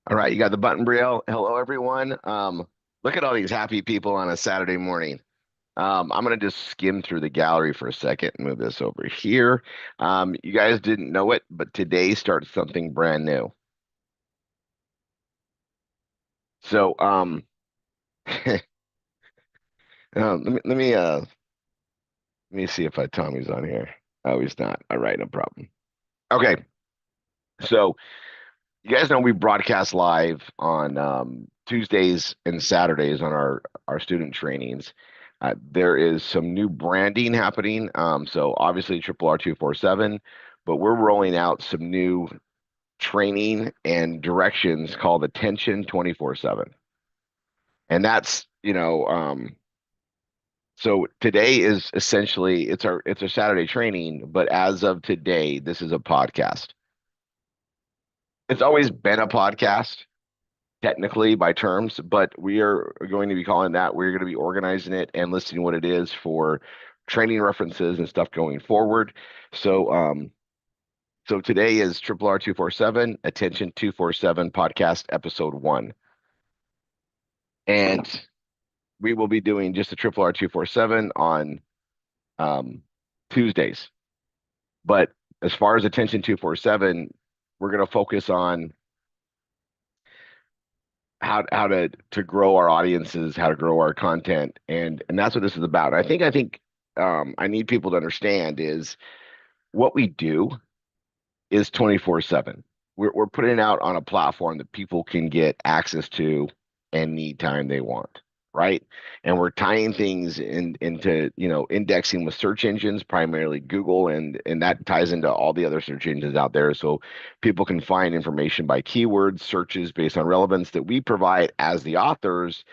All right, you got the button, Brielle. Hello, everyone. Look at all these happy people on a Saturday morning. I'm gonna just skim through the gallery for a second and move this over here. You guys didn't know it, but today starts something brand new. So, let me see if Tommy's on here. Oh, he's not. All right, no problem. Okay, so you guys know we broadcast live on Tuesdays and Saturdays on our student trainings. There is some new branding happening. So obviously Triple R247, but we're rolling out some new training and directions called Attention 24/7. And that's, so today is essentially it's our Saturday training, but as of today, this is a podcast. It's always been a podcast technically by terms, but we are going to be calling that. We're going to be organizing it and listing what it is for training references and stuff going forward. So, so today is Triple R247 Attention 247 podcast episode 1, and we will be doing just a Triple R247 on um, Tuesdays. But as far as Attention 247, we're going to focus on how to grow our audiences, how to grow our content, and that's what this is about. I think I need people to understand is what we do is 24/7. We're putting it out on a platform that people can get access to anytime they want, right? And we're tying things into, indexing with search engines, primarily Google, and that ties into all the other search engines out there. So people can find information by keywords, searches based on relevance that we provide as the authors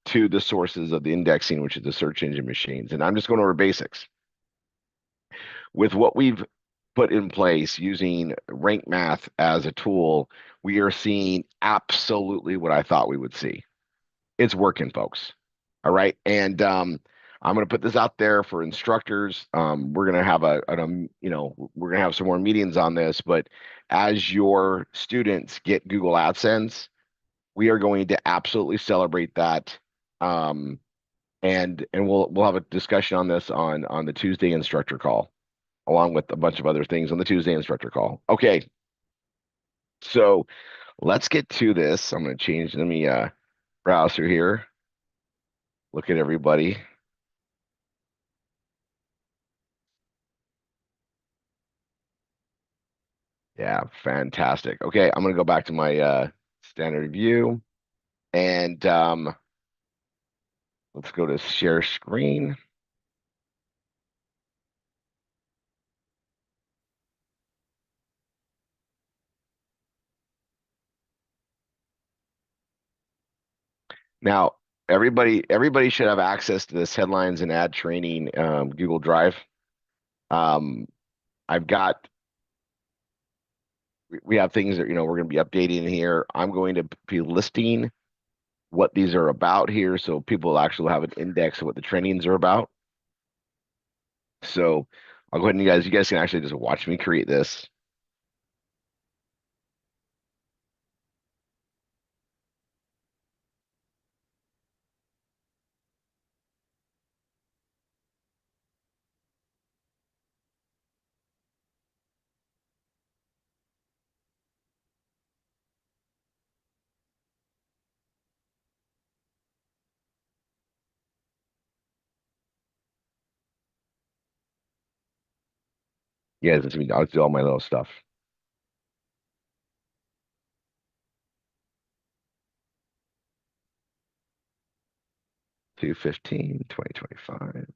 to the sources of the indexing, which is the search engine machines. And I'm just going over basics with what we've put in place using rank math as a tool. We are seeing absolutely what I thought we would see. It's working, folks. All right. And I'm going to put this out there for instructors. We're going to have we're going to have some more meetings on this, but as your students get Google AdSense, we are going to absolutely celebrate that. Um, and we'll have a discussion on this on the Tuesday instructor call, along with a bunch of other things on the Tuesday instructor call. Okay, so let's get to this. I'm going to change. Let me browse through here. Look at everybody. Yeah, fantastic. Okay, I'm going to go back to my standard view and let's go to share screen. Now, everybody should have access to this headlines and ad training Google Drive. Um, I've got we have things that we're going to be updating here. I'm going to be listing what these are about here, so people actually have an index of what the trainings are about. So I'll go ahead and you guys can actually just watch me create this. You guys, I'll do all my little stuff. 215, 2025.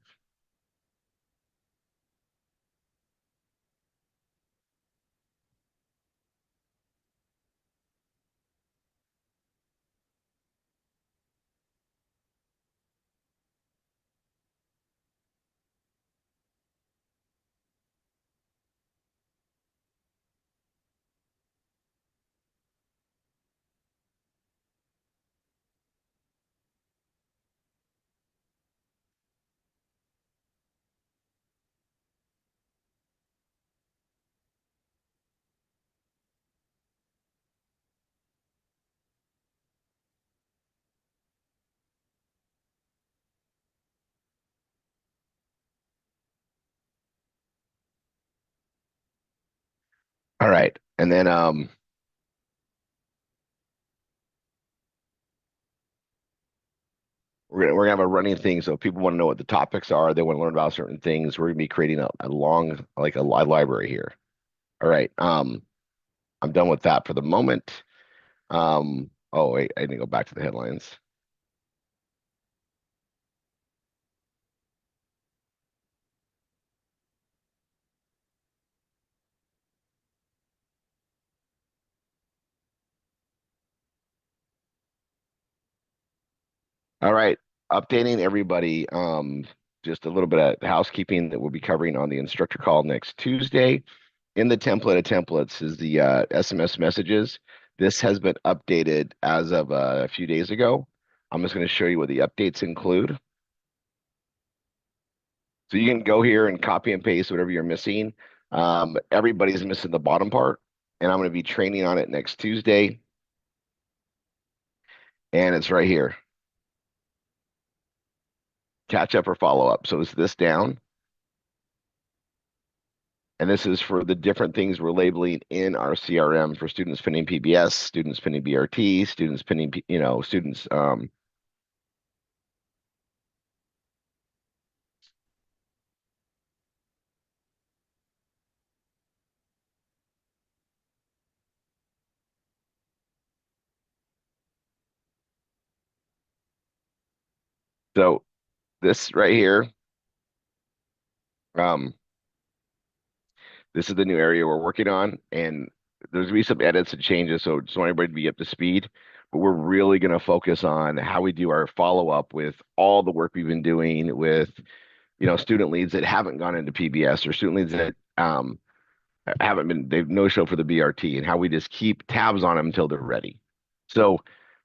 All right. And then we're gonna have a running thing. So if people want to know what the topics are, they want to learn about certain things. We're gonna be creating a long, like a library here. All right. I'm done with that for the moment. Oh wait, I didn't go back to the headlines. All right. Updating everybody. Just a little bit of housekeeping that we'll be covering on the instructor call next Tuesday. In the template of templates is the SMS messages. This has been updated as of a few days ago. I'm just going to show you what the updates include. So you can go here and copy and paste whatever you're missing. Everybody's missing the bottom part, and I'm going to be training on it next Tuesday, and it's right here. Catch up or follow up. So it's this down, and this is for the different things we're labeling in our CRM for students pending PBS, students pending BRT, students pending, students. So this right here, um, this is the new area we're working on, and there's gonna be some edits and changes. So just want everybody to be up to speed. But we're really going to focus on how we do our follow up with all the work we've been doing with, student leads that haven't gone into PBS or student leads that haven't been, they've no show for the BRT, and how we just keep tabs on them until they're ready. So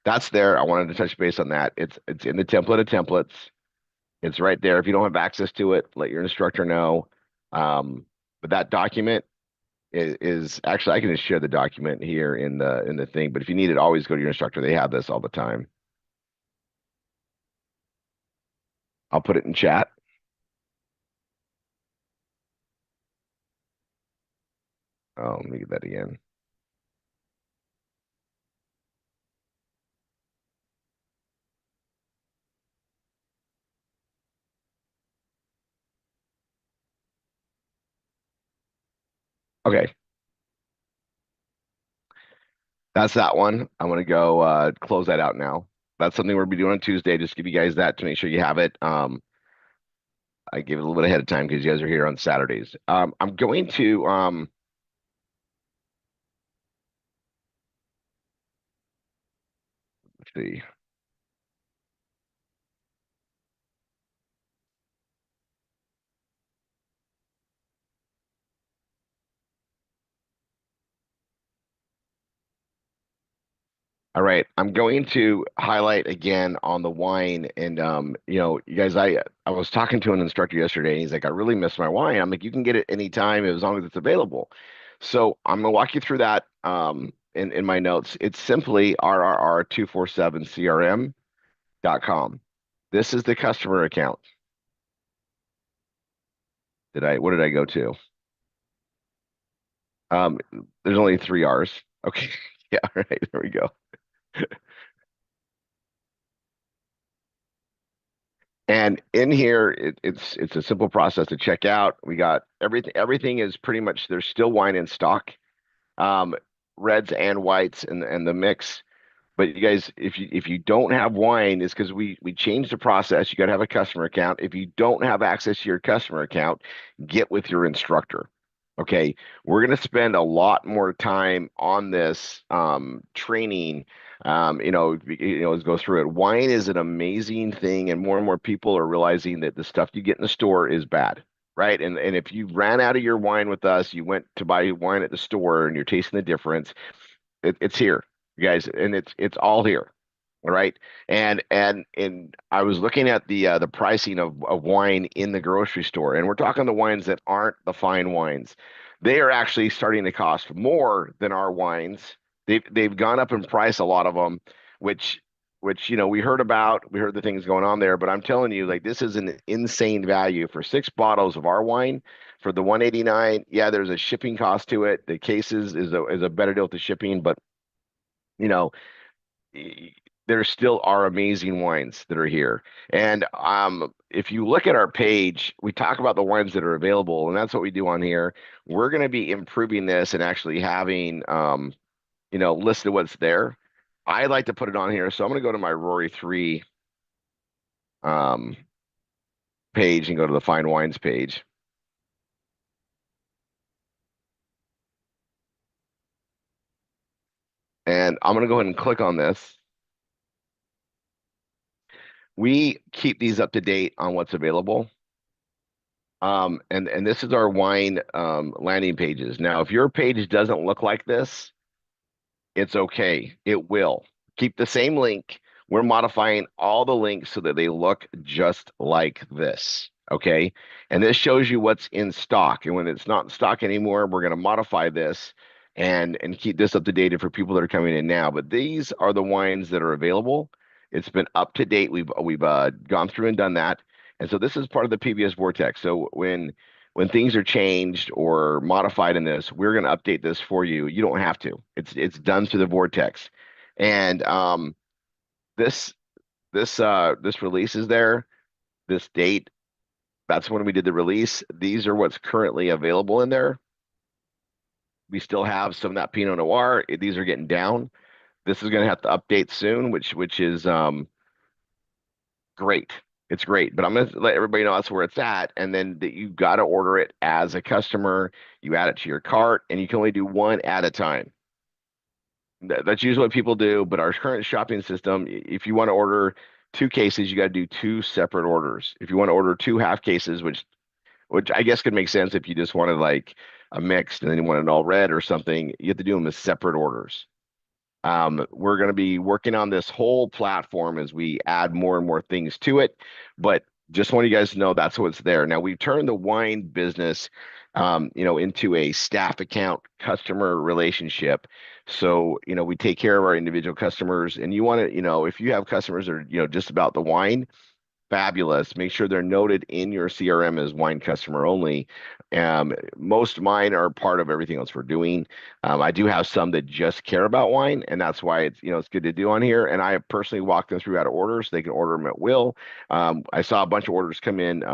that's there. I wanted to touch base on that. It's in the template of templates. It's right there. If you don't have access to it, let your instructor know. But that document is actually, I can just share the document here in the thing. But if you need it, always go to your instructor. They have this all the time. I'll put it in chat. Oh, let me get that again. Okay, that's that one. I'm gonna go close that out now. That's something we'll be doing on Tuesday. Just give you guys that to make sure you have it. I give it a little bit ahead of time because you guys are here on Saturdays. I'm going to let's see. All right, I'm going to highlight again on the wine, and you guys, I was talking to an instructor yesterday, and he's like, I really miss my wine. I'm like, you can get it anytime as long as it's available. So I'm gonna walk you through that in my notes. It's simply RRR247CRM.com. This is the customer account. What did I go to? Um, there's only three R's. Okay. Yeah, all right, there we go. And in here, it's a simple process to check out. We got everything. Everything is pretty much, there's still wine in stock, um, reds and whites and the mix. But you guys, if you don't have wine, it's because we changed the process. You got to have a customer account. If you don't have access to your customer account, get with your instructor. Okay, we're going to spend a lot more time on this training. Let's go through it. Wine is an amazing thing, and more people are realizing that the stuff you get in the store is bad, right? And if you ran out of your wine with us, you went to buy wine at the store, and you're tasting the difference. It's here, you guys, and it's all here. All right. And I was looking at the pricing of wine in the grocery store, and we're talking the wines that aren't the fine wines. They are actually starting to cost more than our wines. They've gone up in price, a lot of them, which we heard about. We heard the things going on there, but I'm telling you, like, this is an insane value for six bottles of our wine. For the 189, yeah, there's a shipping cost to it. The cases is a better deal with the shipping, but you know, there still are amazing wines that are here. And if you look at our page, we talk about the wines that are available, and that's what we do on here. We're going to be improving this and actually having listed what's there. I like to put it on here, so I'm going to go to my Rory 3 um, page and go to the Fine Wines page. And I'm going to go ahead and click on this. We keep these up to date on what's available. And this is our wine landing pages. Now, if your page doesn't look like this, it's okay. It will. Keep the same link. We're modifying all the links so that they look just like this. Okay. And this shows you what's in stock. And when it's not in stock anymore, we're going to modify this and keep this up to date for people that are coming in now. But these are the wines that are available. It's been up to date. We've gone through and done that. And so this is part of the PBS Vortex. So when things are changed or modified in this, we're going to update this for you. You don't have to. It's done through the Vortex. And this this release is there. This date, that's when we did the release. These are what's currently available in there. We still have some of that Pinot Noir. These are getting down. This is going to have to update soon, which is great. It's great, but I'm going to let everybody know that's where it's at, and then that you got to order it as a customer. You add it to your cart, and you can only do one at a time. That's usually what people do, but our current shopping system, if you want to order two cases, you got to do two separate orders. If you want to order two half cases, which I guess could make sense if you just wanted like a mixed and then you want an all red or something, you have to do them as separate orders. We're going to be working on this whole platform as we add more and more things to it. But just want you guys to know that's what's there. Now we've turned the wine business, into a staff account customer relationship. So, we take care of our individual customers, and you want to, if you have customers that are, just about the wine, fabulous. Make sure they're noted in your CRM as wine customer only. Most of mine are part of everything else we're doing. I do have some that just care about wine, and that's why it's good to do on here. And I personally walk them through how to order, so they can order them at will. I saw a bunch of orders come in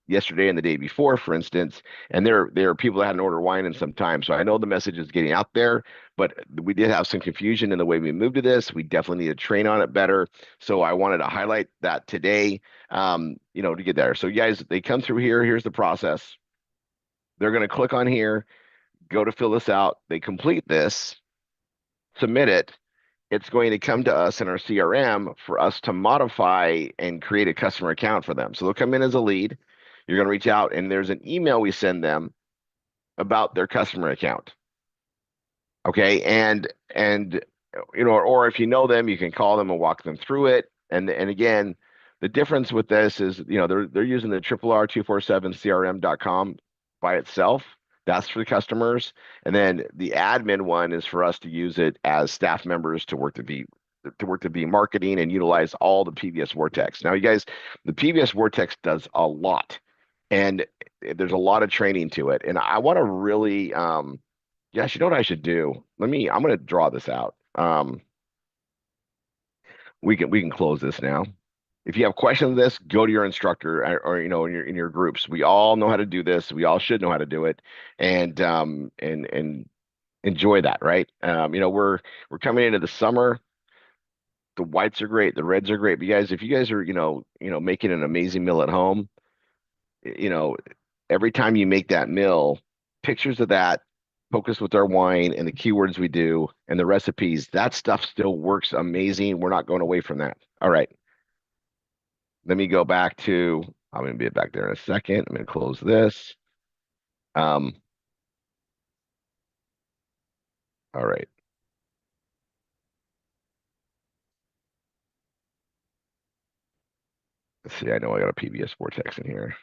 yesterday and the day before, for instance, and there are people that hadn't ordered wine in some time. So I know the message is getting out there, but we did have some confusion in the way we moved to this. We definitely need to train on it better. So I wanted to highlight that today, to get there. So you guys, they come through here. Here's the process. They're going to click on here, go to fill this out. They complete this, submit it. It's going to come to us in our CRM for us to modify and create a customer account for them. So they'll come in as a lead. You're going to reach out, and there's an email we send them about their customer account. Okay. And or if you know them, you can call them and walk them through it. And again, the difference with this is, they're using the RRR247 CRM.com by itself. That's for the customers. And then the admin one is for us to use it as staff members to work the marketing and utilize all the PBS Vortex. Now, you guys, the PBS Vortex does a lot, and there's a lot of training to it. And I want to really yes, you know what I should do? I'm gonna draw this out. We can close this now. If you have questions of this, go to your instructor, or in your groups. We all know how to do this. We all should know how to do it, and enjoy that, right? We're coming into the summer. The whites are great, the reds are great. But you guys, if you guys are making an amazing meal at home, you know, every time you make that meal, pictures of that, focus with our wine and the keywords we do and the recipes, that stuff still works amazing. We're not going away from that. All right. Let me go back to, I'm going to be back there in a second. I'm going to close this. Um, all right. Let's see. I know I got a PBS Vortex in here.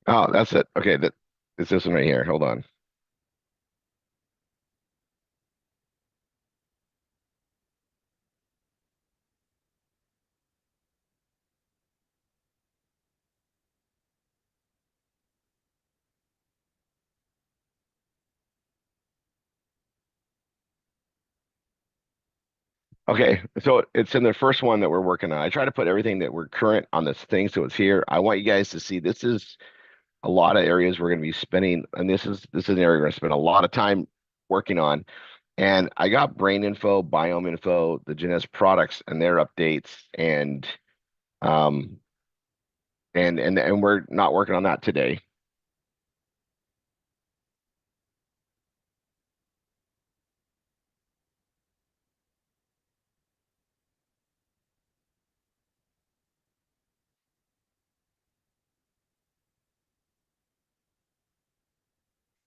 Oh, that's it. Okay, that it's this one right here. Hold on. Okay, so it's in the first one that we're working on. I try to put everything that we're current on this thing, so it's here. I want you guys to see this is a lot of areas we're going to be spending, and this is an area we're going to spend a lot of time working on. And I got brain info, biome info, the Genes products and their updates, um and we're not working on that today.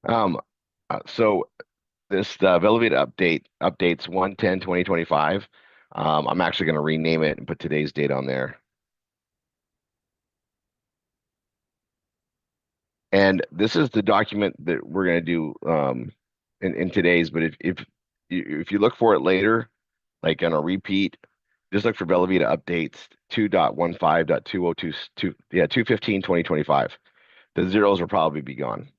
Um, so this Velvet updates 110/2025. I'm actually going to rename it and put today's date on there. And this is the document that we're going to do in today's. But if you look for it later, like on a repeat, just look for Bellavita updates 2.15.2022, yeah, 2/15/2025. The zeros will probably be gone.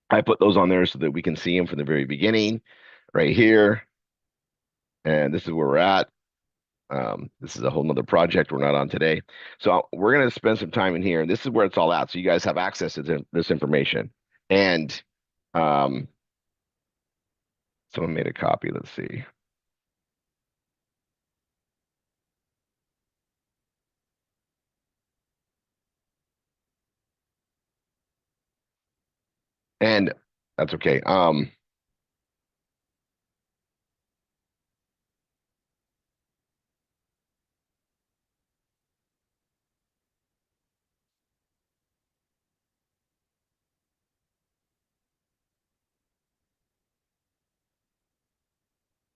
I put those on there so that we can see them from the very beginning, right here. And this is where we're at. This is a whole nother project we're not on today. So we're going to spend some time in here, and this is where it's all at. So you guys have access to this information. And um, someone made a copy. Let's see. And that's okay.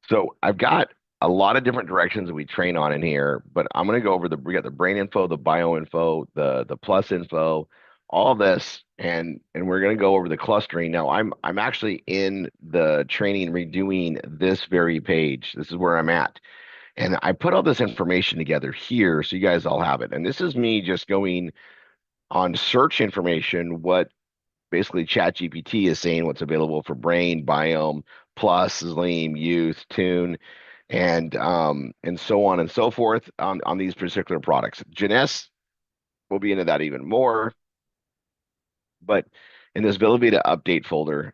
So I've got a lot of different directions that we train on in here, but I'm going to go over we got the brain info, the bio info, the plus info, all this, and we're going to go over the clustering. Now I'm actually in the training redoing this very page. This is where I'm at. And I put all this information together here so you guys all have it. And this is me just going on search information, what basically ChatGPT is saying what's available for brain, biome, plus, Lean, youth, tune, and so on and so forth on these particular products. Jeunesse will be into that even more. But in this Velveta update folder,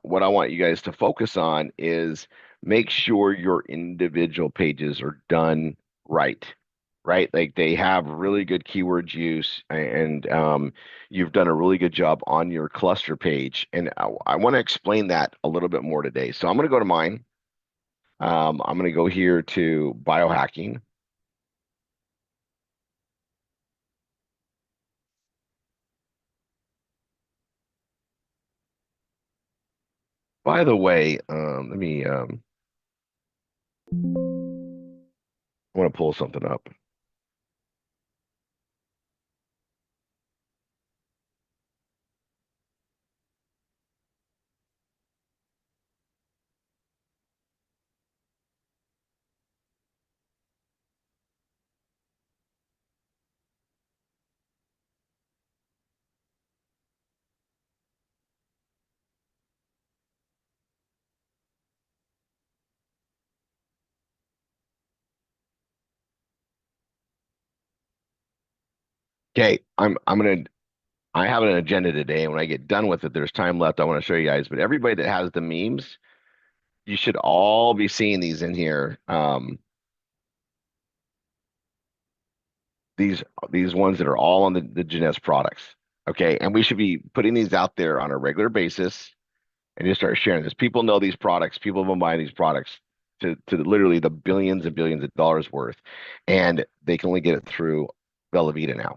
what I want you guys to focus on is make sure your individual pages are done right, right? Like they have really good keywords use, and you've done a really good job on your cluster page. And I want to explain that a little bit more today. So I'm going to go to mine. I'm going to go here to biohacking. By the way, let me, I want to pull something up. Okay, I have an agenda today, and when I get done with it, there's time left. I want to show you guys. But everybody that has the memes, you should all be seeing these in here. These these ones that are all on the Genes products. Okay, and we should be putting these out there on a regular basis and just start sharing this. People know these products. People have been buying these products to literally the billions and billions of dollars worth, and they can only get it through Bella Vita now.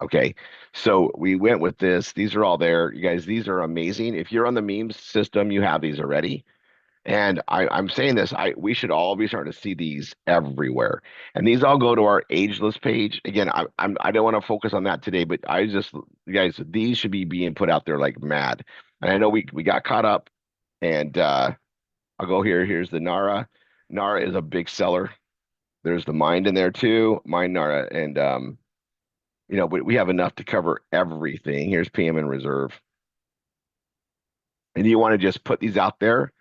Okay, so we went with this. These are all there, you guys. These are amazing. If you're on the memes system, you have these already. And I'm saying this, we should all be starting to see these everywhere. And these all go to our ageless page. Again, I don't want to focus on that today, but guys, these should be being put out there like mad. And I know we got caught up, and I'll go here. Here's the Nara. Nara is a big seller. There's the Mind in there too, Mind Nara, and we have enough to cover everything. Here's PM and Reserve. And you want to just put these out there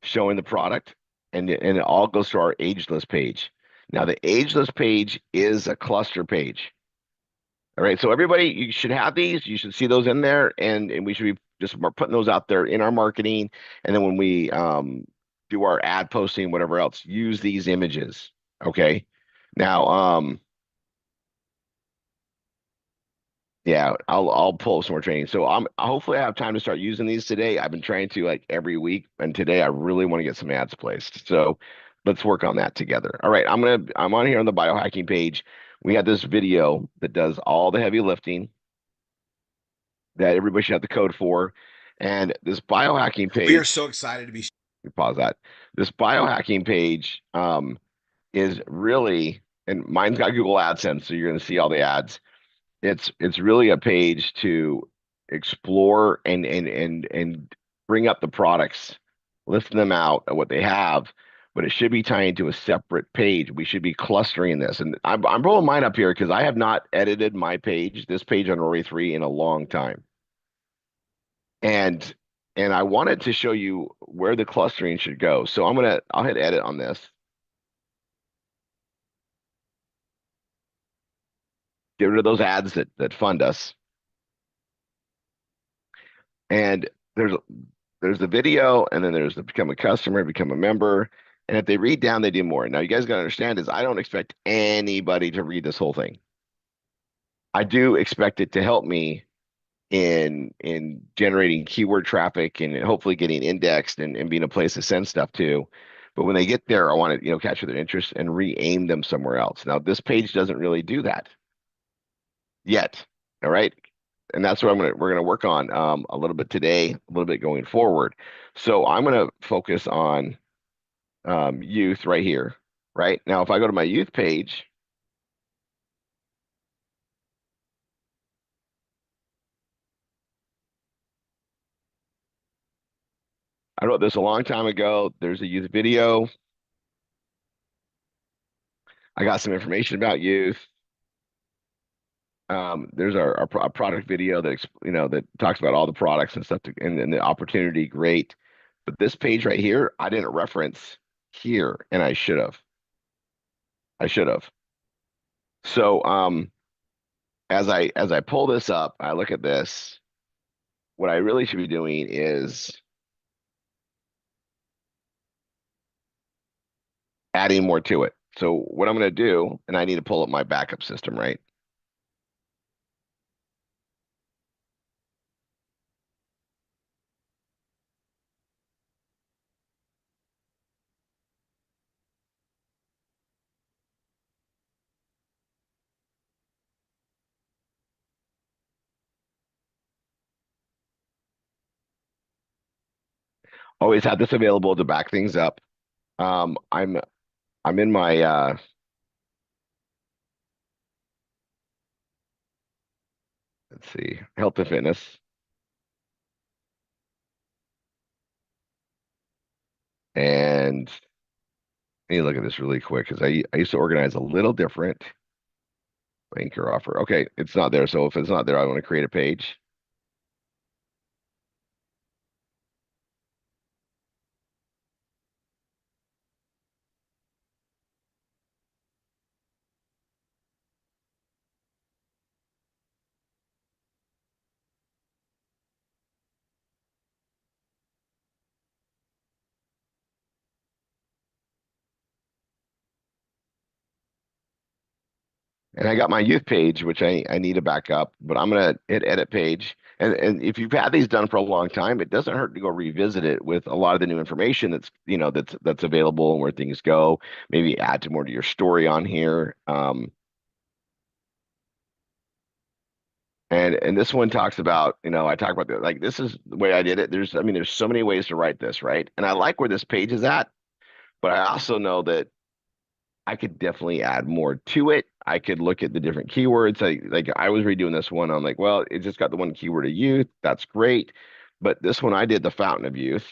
showing the product, and it all goes to our ageless page. Now, the ageless page is a cluster page. All right, so everybody, you should have these. You should see those in there, and we should be just putting those out there in our marketing. And then when we do our ad posting, whatever else, use these images. Okay. Now, yeah, I'll pull some more training. So I'm hopefully I have time to start using these today. I've been trying to like every week, and today I really want to get some ads placed. So let's work on that together. All right, I'm on here on the biohacking page. We have this video that does all the heavy lifting that everybody should have the code for. And this biohacking We are page, so excited to be. pause that. This biohacking page is really, and mine's got Google AdSense, so you're going to see all the ads. It's really a page to explore and bring up the products, list them out of what they have, but it should be tying to a separate page. We should be clustering this, and I'm pulling mine up here because I have not edited my page, this page on Rory 3 in a long time, and I wanted to show you where the clustering should go. So I'll hit edit on this, get rid of those ads that fund us, and there's there's the video, and then there's the become a customer, become a member. And if they read down, they do more. Now, you guys got to understand is I don't expect anybody to read this whole thing. I do expect it to help me in generating keyword traffic and hopefully getting indexed and being a place to send stuff to. But when they get there, I want to, capture their interest and re-aim them somewhere else. Now, this page doesn't really do that yet. All right. And that's what we're gonna work on a little bit today, a little bit going forward. So I'm gonna focus on youth right here. Right now, if I go to my youth page, I wrote this a long time ago. There's a youth video. I got some information about youth. There's our product video that that talks about all the products and stuff and the opportunity. Great, but this page right here, I didn't reference here, and I should have. I should have. So as I pull this up, I look at this. What I really should be doing is adding more to it. So what I'm going to do, and I need to pull up my backup system, right? Always have this available to back things up. Um, I'm I'm in my let's see, health and fitness, and let me look at this really quick because I used to organize a little different. Anchor offer. Okay, it's not there. So if it's not there, I want to create a page. And I got my youth page, which I need to back up, but I'm gonna hit edit page. And if you've had these done for a long time, it doesn't hurt to go revisit it with a lot of the new information that's available and where things go. Maybe add to more to your story on here. And this one talks about, I talk about like this is the way I did it. There's so many ways to write this, right? And I like where this page is at, but I also know that I could definitely add more to it. I could look at the different keywords. I was redoing this one. I'm like, well, it just got the one keyword of youth. That's great. But this one I did the fountain of youth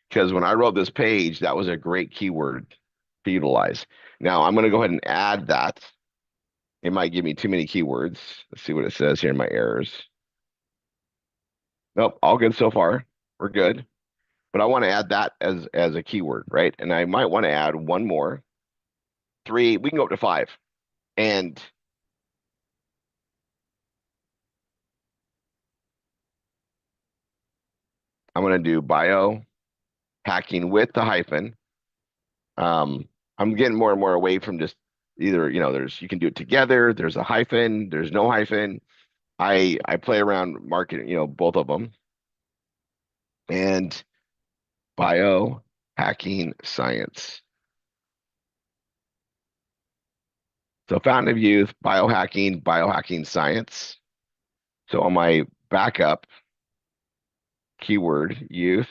because when I wrote this page, that was a great keyword to utilize. Now I'm going to go ahead and add that. It might give me too many keywords. Let's see what it says here in my errors. Nope, all good so far. We're good. But I want to add that as a keyword, right? And I might want to add one more, three. We can go up to five. And I'm going to do bio hacking with the hyphen. I'm getting more and more away from just either, there's you can do it together, there's a hyphen, there's no hyphen. I play around marketing, both of them. And bio hacking science. So fountain of youth, biohacking science. So on my backup keyword youth,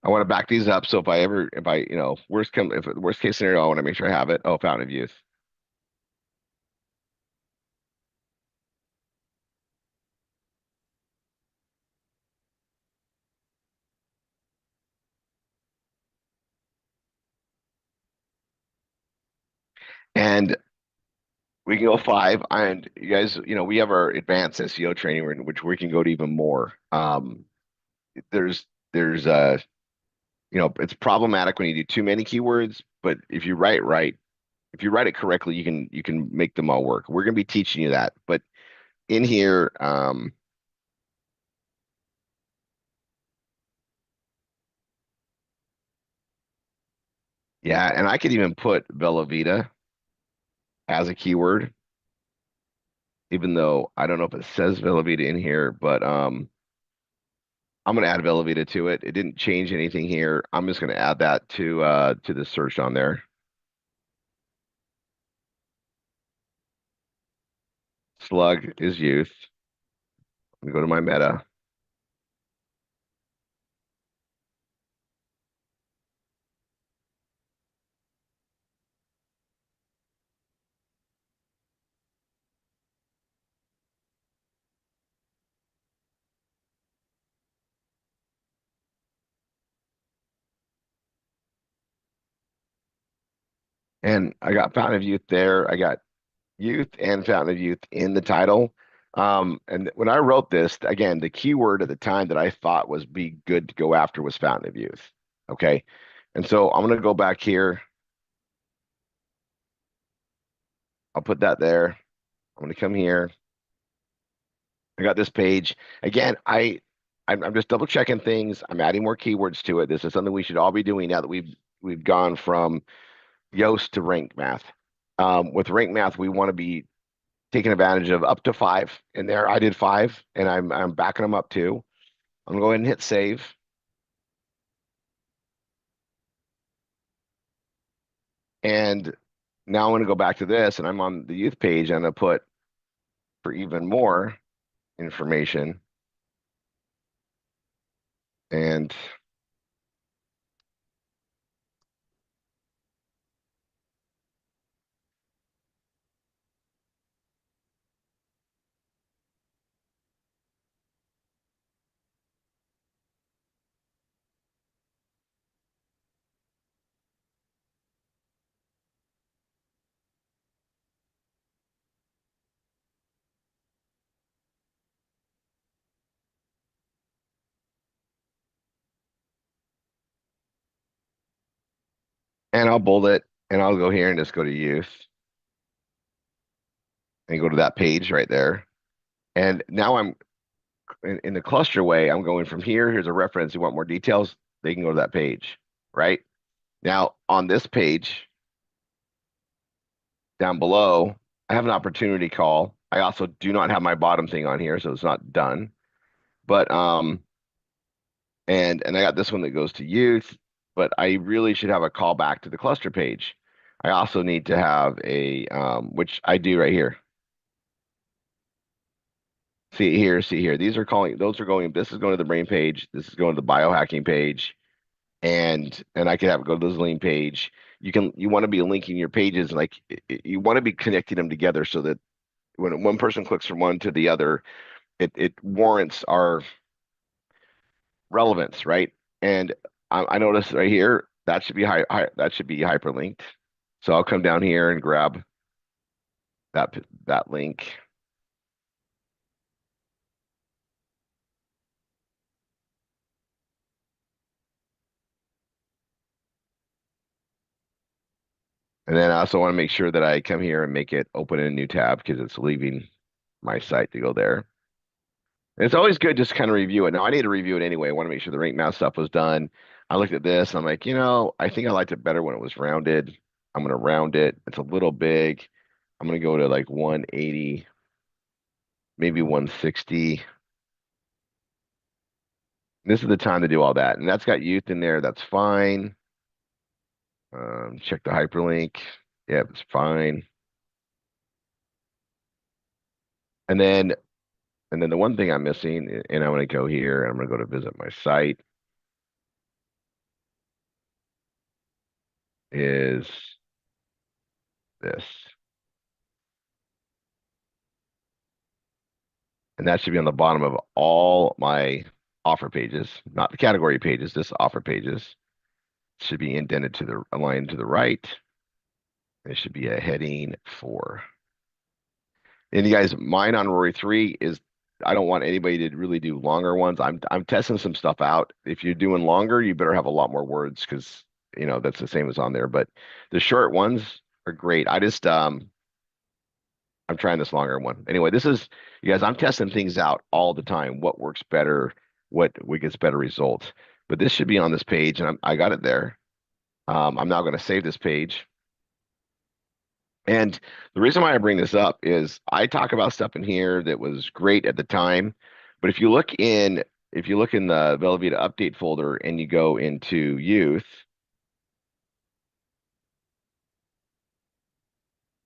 I want to back these up. So if I, if worst case scenario, I want to make sure I have it. Oh, fountain of youth. And we can go five. And you guys, we have our advanced SEO training, which we can go to even more. There's, there's, it's problematic when you do too many keywords, but if you write right, if you write it correctly, you can make them all work. We're going to be teaching you that. But in here, yeah, and I could even put Bella Vita as a keyword, even though I don't know if it says Bella Vita in here, but I'm going to add Bella Vita to it. It didn't change anything here. I'm just going to add that to the search on there. Slug is youth. I'm going to go to my meta. And I got Fountain of Youth there. I got youth and Fountain of Youth in the title. And when I wrote this, again, the keyword at the time that I thought was be good to go after was Fountain of Youth. Okay. And so I'm going to go back here. I'll put that there. I'm going to come here. I got this page. Again, I'm just double checking things. I'm adding more keywords to it. This is something we should all be doing now that we've gone from Yoast to Rank Math. With Rank Math, we want to be taking advantage of up to five in there. I did five, and I'm backing them up too. I'm gonna go ahead and hit save. And now I'm gonna go back to this, and I'm on the youth page. I'm gonna put for even more information, and I'll bold it, and I'll go here and just go to youth and go to that page right there. And now I'm in the cluster way. I'm going from here. Here's a reference. You want more details? They can go to that page, right? Now on this page down below, I have an opportunity call. I also do not have my bottom thing on here, so it's not done. But and I got this one that goes to youth, but I really should have a call back to the cluster page. I also need to have a which I do right here. See here. These are calling, those are going, this is going to the brain page, this is going to the biohacking page, and I could have it go to the lean page. You want to be linking your pages, like you want to be connecting them together so that when one person clicks from one to the other, it warrants our relevance, right? And I noticed right here that should be that should be hyperlinked. So I'll come down here and grab that link, and then I also want to make sure that I come here and make it open in a new tab because it's leaving my site to go there. And it's always good just to kind of review it. Now I need to review it anyway. I want to make sure the rank math stuff was done. I looked at this. I'm like, I think I liked it better when it was rounded. I'm going to round it. It's a little big. I'm going to go to like 180, maybe 160. This is the time to do all that. And that's got youth in there. That's fine. Check the hyperlink. Yeah, it's fine. And then the one thing I'm missing, and I'm going to go here and I'm going to go to visit my site, is this. And that should be on the bottom of all my offer pages, not the category pages, just offer pages. It should be indented to the aligned to the right. It should be a heading 4. And you guys, mine on Rory 3 is I don't want anybody to really do longer ones. I'm testing some stuff out. If you're doing longer, you better have a lot more words because that's the same as on there. But the short ones are great. I'm trying this longer one. Anyway, this is you guys, I'm testing things out all the time. What works better, what gets better results. But this should be on this page, and I got it there. I'm now going to save this page. And the reason why I bring this up is I talk about stuff in here that was great at the time, but if you look in the Velveeta update folder and you go into youth,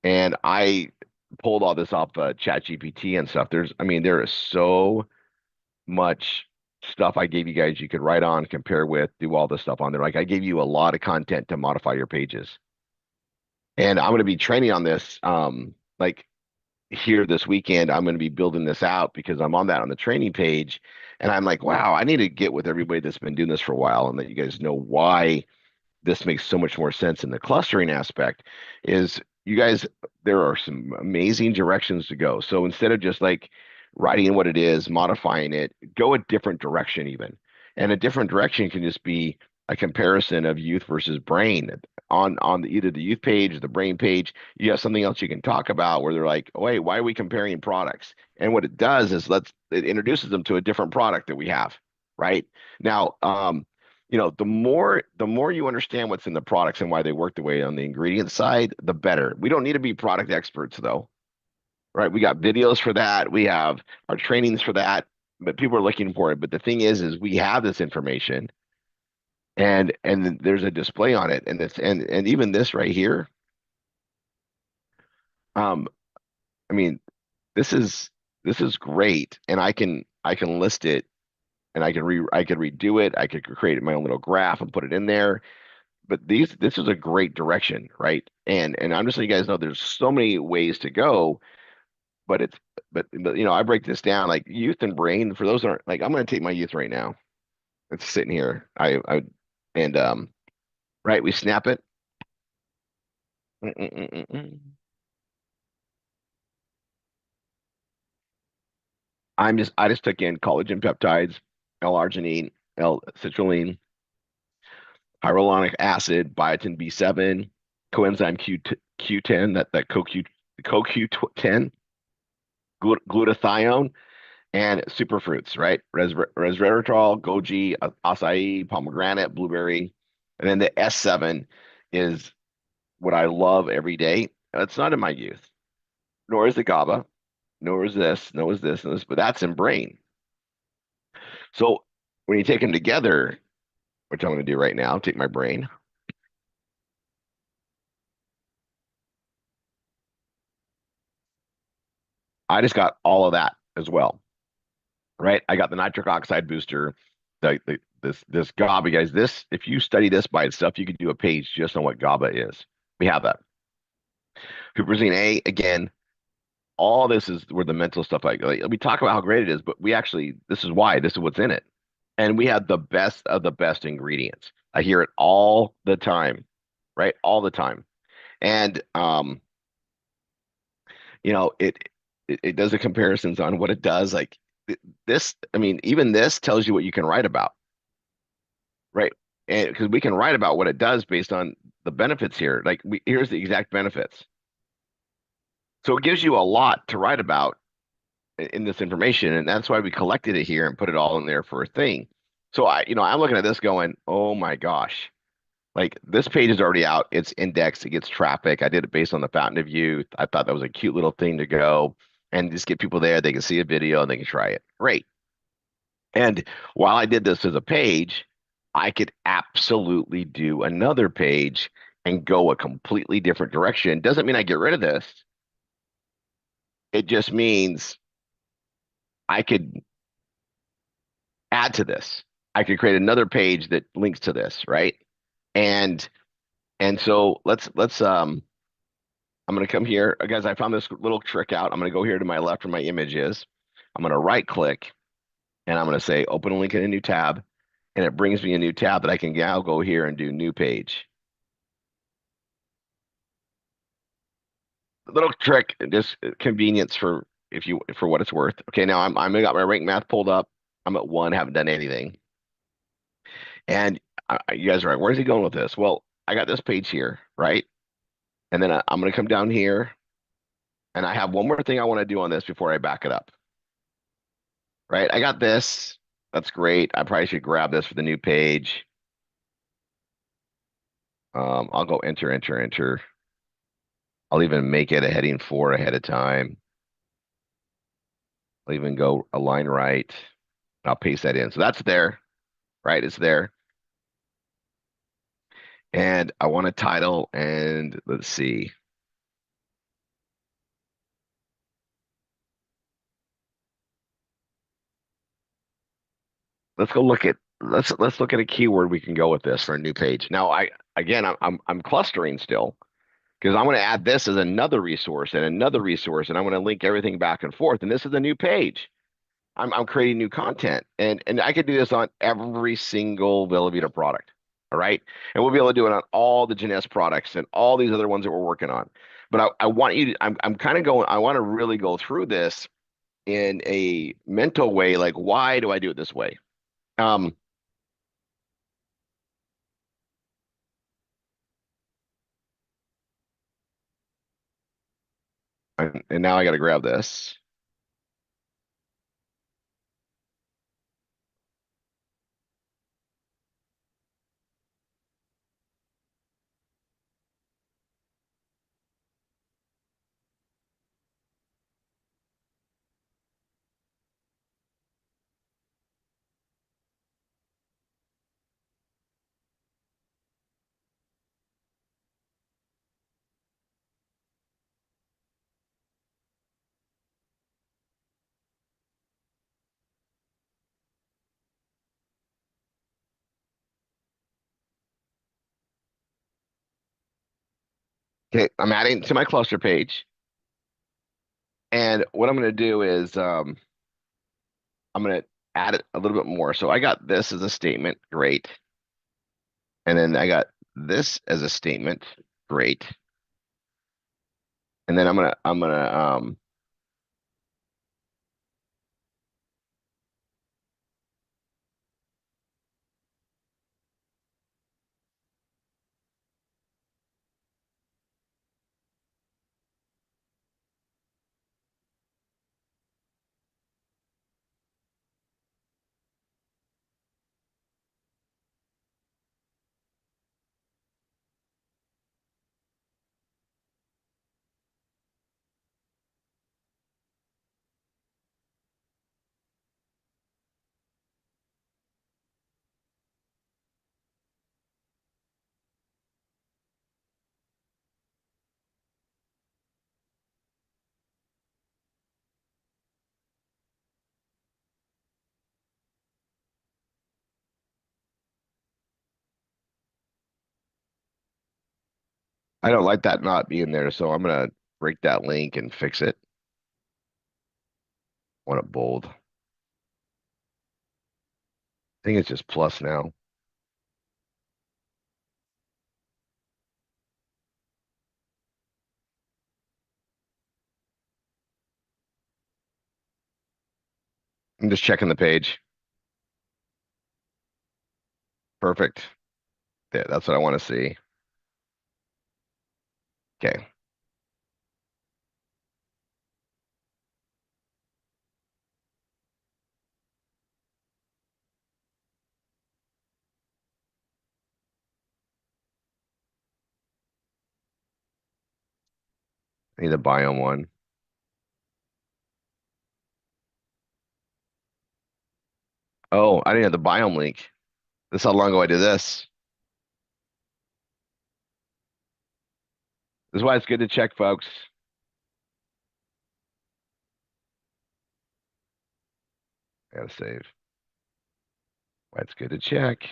and I pulled all this off ChatGPT and stuff. There is so much stuff I gave you guys you could write on, compare with, do all this stuff on there. Like I gave you a lot of content to modify your pages. And I'm going to be training on this like here this weekend. I'm going to be building this out because I'm on that on the training page. And I'm like, wow, I need to get with everybody that's been doing this for a while and let you guys know why this makes so much more sense in the clustering aspect is you guys, there are some amazing directions to go. So instead of just like writing in what it is, modifying it, go a different direction even. And a different direction can just be a comparison of youth versus brain either the youth page or the brain page. You have something else you can talk about where they're like, oh, hey, why are we comparing products? And what it does is it introduces them to a different product that we have, right? Now, the more you understand what's in the products and why they work the way on the ingredient side, the better. We don't need to be product experts though, right? We got videos for that. We have our trainings for that, but people are looking for it. But the thing is we have this information and there's a display on it. And even this right here, um, I mean, this is this is great. And I can list it and I could redo it. I could create my own little graph and put it in there. But this is a great direction, right? And I'm just letting you guys know there's so many ways to go, but I break this down like youth and brain for those that aren't like I'm gonna take my youth right now. It's sitting here. I and right, we snap it. Mm, mm, mm, mm, mm. I just took in collagen peptides, L-arginine, L-citrulline, hyaluronic acid, biotin B7, coenzyme Q10, that CoQ10, glutathione, and superfruits, right? Resveratrol, goji, acai, pomegranate, blueberry, and then the S7 is what I love every day. It's not in my youth, nor is the GABA, nor is this, nor is this, but that's in brain. So when you take them together, which I'm going to do right now, take my brain. I just got all of that as well, right? I got the nitric oxide booster, this GABA, guys. This, if you study this by itself, you could do a page just on what GABA is. We have that. Huperzine A, again, all this is where the mental stuff like we talk about how great it is, but we actually this is why this is what's in it, and we have the best of the best ingredients. I hear it all the time, right? All the time, and it does the comparisons on what it does. Like this, I mean, even this tells you what you can write about, right? And because we can write about what it does based on the benefits here. Like here's the exact benefits. So it gives you a lot to write about in this information, and that's why we collected it here and put it all in there for a thing. So I'm looking at this going, oh my gosh, like this page is already out. It's indexed. It gets traffic. I did it based on the Fountain of Youth. I thought that was a cute little thing to go and just get people there. They can see a video and they can try it. Great. And while I did this as a page, I could absolutely do another page and go a completely different direction. Doesn't mean I get rid of this. It just means I could add to this. I could create another page that links to this, right? And and so let's I'm gonna come here. Guys, I found this little trick out. I'm gonna go here to my left where my image is. I'm gonna right click and I'm gonna say open a link in a new tab. And it brings me a new tab that I can now go here and do new page. Little trick, just convenience for if you for what it's worth. Okay, now I'm got my rank math pulled up. I'm at one, haven't done anything. And you guys are right. Where's he going with this? Well, I got this page here, right? And then I'm going to come down here and I have one more thing I want to do on this before I back it up, right? I got this. That's great. I probably should grab this for the new page. I'll go enter, enter, enter. I'll even make it a heading 4 ahead of time. I'll even go align right. I'll paste that in. So that's there, right? It's there. And I want a title and let's see. Let's look at a keyword we can go with this for a new page. Now I'm clustering still because I'm going to add this as another resource and another resource, and I'm going to link everything back and forth. And this is a new page. I'm creating new content, and I could do this on every single Velavita product. All right, and we'll be able to do it on all the Genes products and all these other ones that we're working on. But I want you to, I'm kind of going. I want to really go through this in a mental way. Like, why do I do it this way? Um, and now I got to grab this. Okay, I'm adding to my cluster page, and what I'm going to do is I'm going to add it a little bit more. So I got this as a statement, great, and then I got this as a statement, great, and then I'm gonna I don't like that not being there, so I'm gonna break that link and fix it. Want it bold. I think it's just plus now. I'm just checking the page. Perfect. Yeah, that's what I want to see. Okay. I need the biome one. Oh, I didn't have the biome link. This is how long ago I did this. This is why it's good to check, folks. I gotta save. Why it's good to check.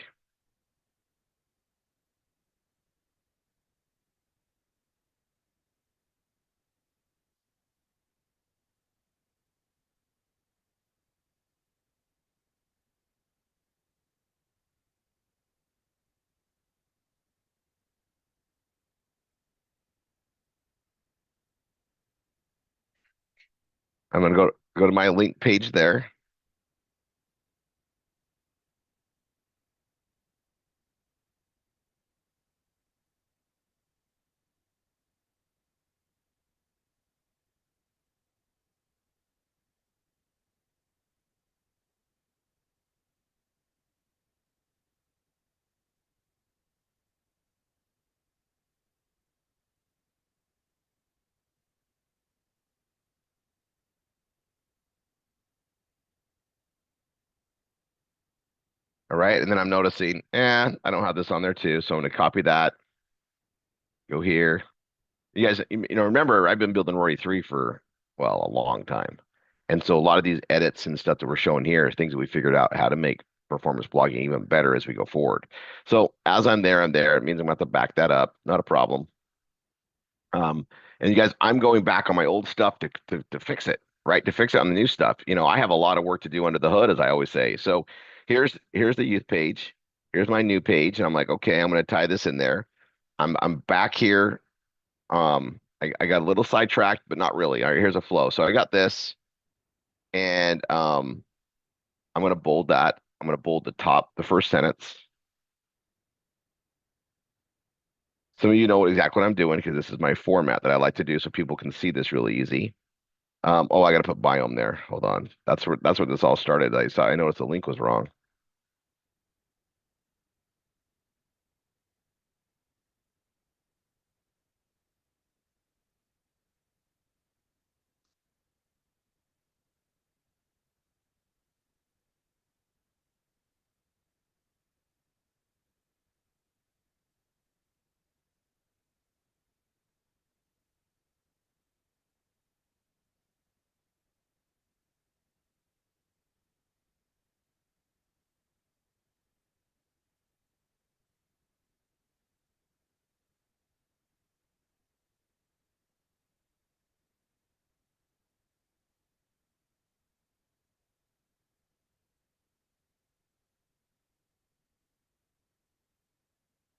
I'm gonna go to my link page there. All right, and then I'm noticing, I don't have this on there too, so I'm gonna copy that. Go here. You guys, remember I've been building Rory 3 for, well, a long time. And so a lot of these edits and stuff that we're showing here is things that we figured out how to make performance blogging even better as we go forward. So as I'm there, I'm there. It means I'm gonna have to back that up. Not a problem. And you guys, I'm going back on my old stuff to fix it, right? To fix it on the new stuff. I have a lot of work to do under the hood, as I always say. So here's the youth page. Here's my new page, and I'm like, okay, I'm gonna tie this in there. I'm back here. I got a little sidetracked, but not really. All right, here's a flow. So I got this, and I'm gonna bold that. I'm gonna bold the top, the first sentence. Some of you know exactly what I'm doing because this is my format that I like to do, so people can see this really easy. Oh, I gotta put biome there. Hold on. That's where this all started. I noticed the link was wrong.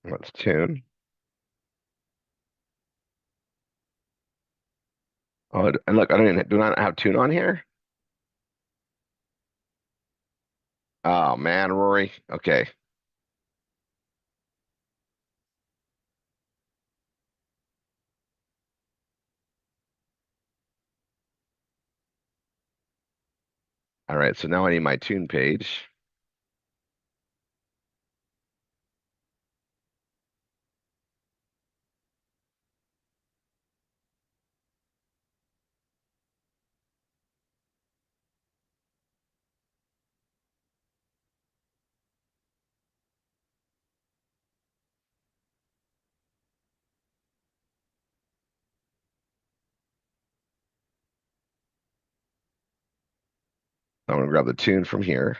Let's tune. Oh, and look, I don't even do not have tune on here. Oh man, Rory. Okay. All right. So now I need my tune page. I'm gonna grab the tune from here.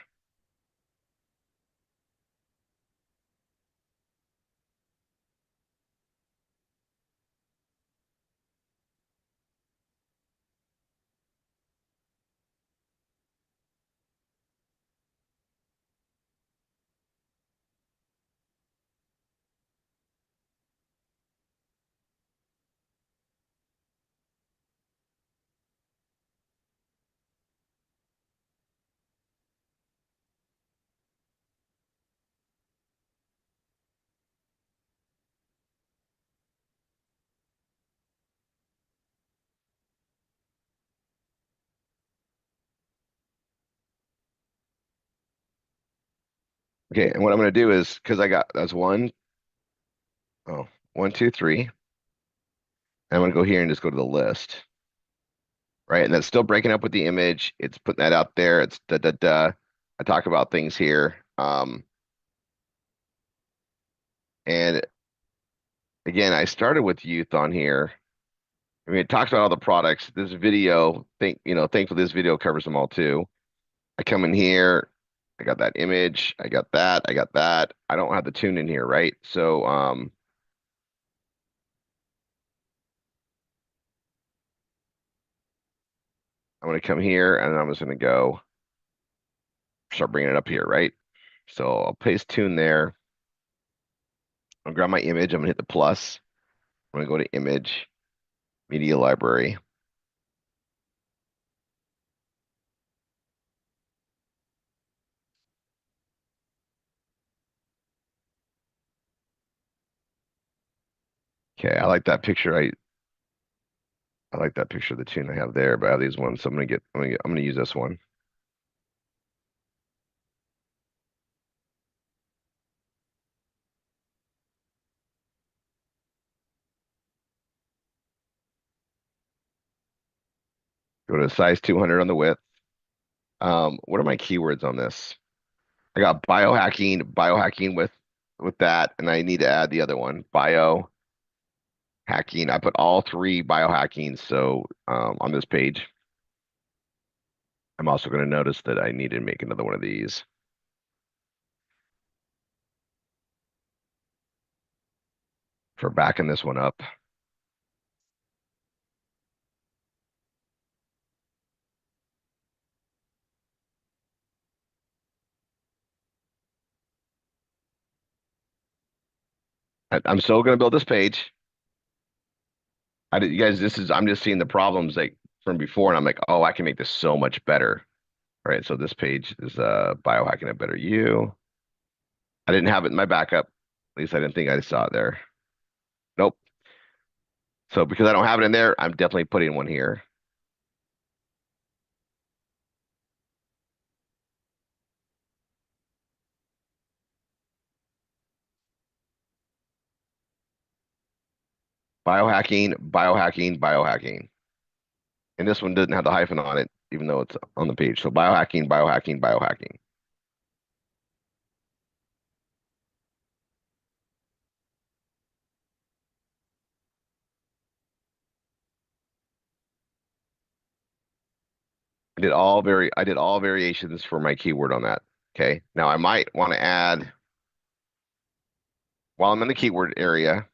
Okay, and what I'm going to do is because I got that's one, oh, one, two, three. And I'm going to go here and just go to the list, right? And that's still breaking up with the image. It's putting that out there. It's da da da. I talk about things here. And again, I started with youth on here. I mean, it talks about all the products. This video, thankfully this video covers them all too. I come in here, I got that image, I got that, I got that. I don't have the tune in here, right? So I'm gonna come here and I'm just gonna go start bringing it up here, right? So I'll paste tune there. I'll grab my image. I'm gonna hit the plus. I'm gonna go to image, media library. Okay, I like that picture. I like that picture of the tune I have there, but I have these ones, so I'm gonna use this one. Go to size 200 on the width. What are my keywords on this? I got biohacking with that, and I need to add the other one, biohacking. I put all three biohacking, so on this page. I'm also going to notice that I need to make another one of these for backing this one up. I'm still going to build this page. You guys, I'm just seeing the problems like from before, and I'm like, oh, I can make this so much better. All right, so this page is biohacking a better you. I didn't have it in my backup. At least I didn't think I saw it there. Nope. So because I don't have it in there, I'm definitely putting one here. Biohacking. And this one doesn't have the hyphen on it, even though it's on the page. So biohacking. I did all variations for my keyword on that. Okay. Now I might want to add while I'm in the keyword area,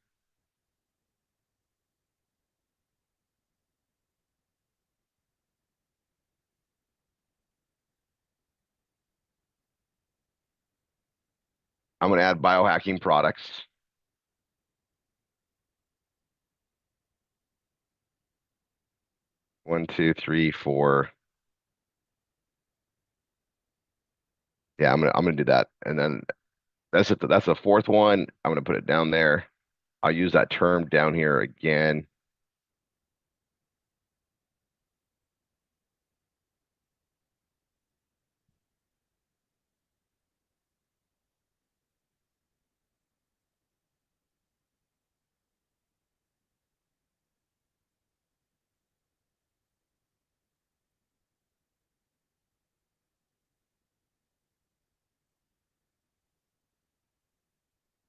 I'm going to add biohacking products. One, two, three, four. Yeah, I'm gonna do that. And then that's the fourth one. I'm gonna put it down there. I'll use that term down here again.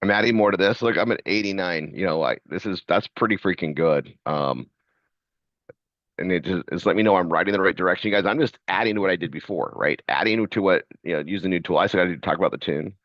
I'm adding more to this. Look, I'm at 89. Like that's pretty freaking good. And it's let me know I'm riding in the right direction, guys. I'm just adding to what I did before, right? Adding to what, use the new tool. I still got to talk about the tune.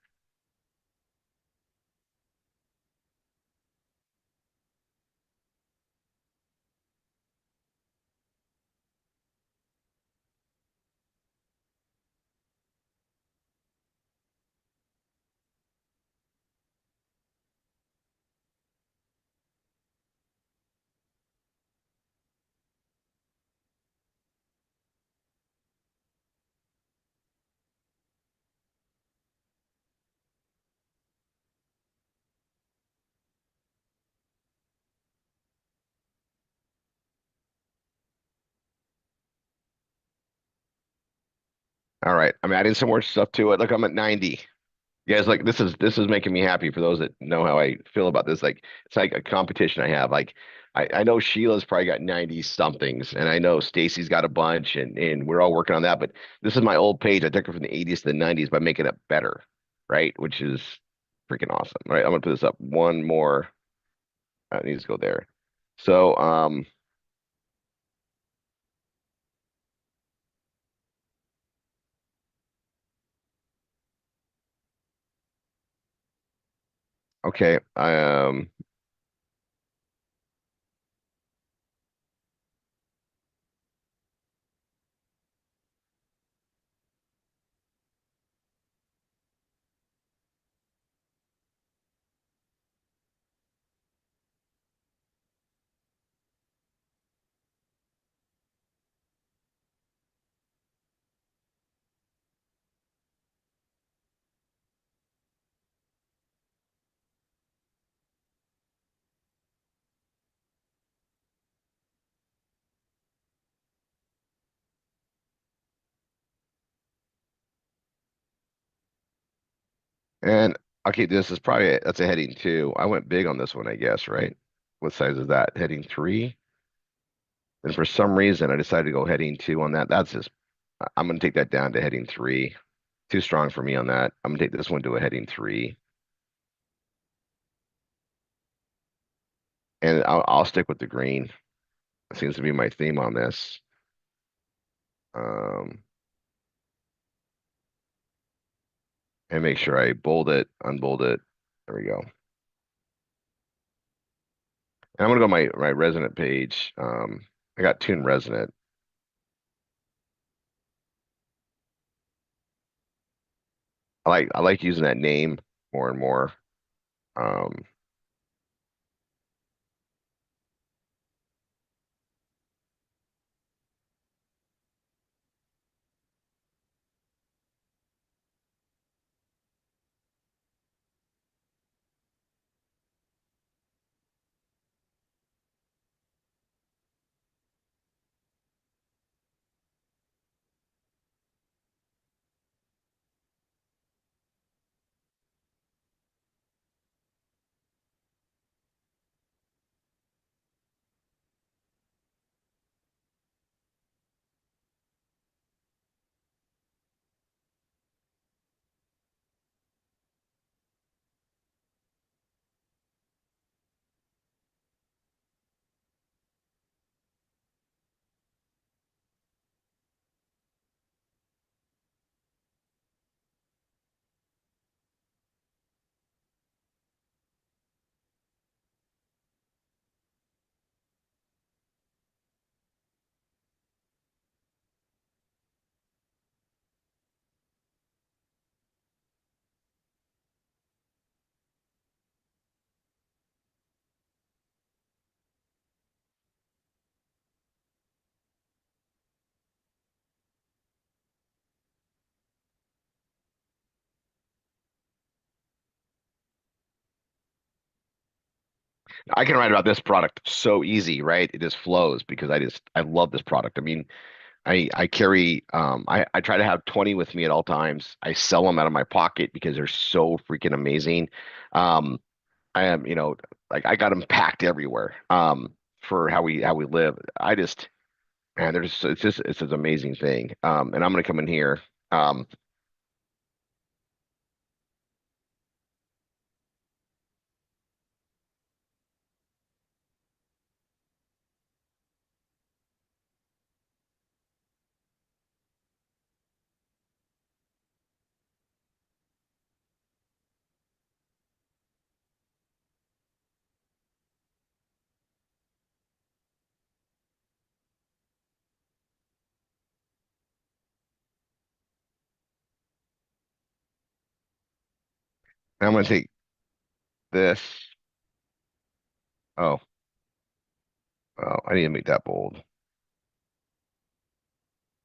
All right, I'm adding some more stuff to it. Look, I'm at 90. Guys, like this is making me happy for those that know how I feel about this. Like it's like a competition I have. Like I know Sheila's probably got 90 somethings and I know Stacy's got a bunch and we're all working on that. But this is my old page. I took it from the 80s to the 90s by making it better, right? Which is freaking awesome. All right, I'm gonna put this up one more. I need to go there. So okay. And okay, this is probably that's a heading two. I went big on this one, I guess, right? What size is that? Heading three? And for some reason, I decided to go heading two on that. That's just, I'm going to take that down to heading three. Too strong for me on that. I'm going to take this one to a heading three. And I'll stick with the green. It seems to be my theme on this. Um, and make sure I bold it, unbold it. There we go. And I'm going to go my resonant page. I got tune resonant. I like using that name more and more. Um, I can write about this product so easy, right? It just flows because I love this product. I mean, I carry I try to have 20 with me at all times. I sell them out of my pocket because they're so freaking amazing. I am, like I got them packed everywhere. For how we live. I just man, there's it's an amazing thing. And I'm gonna come in here. Um, and I'm gonna take this. Oh, well, I need to make that bold.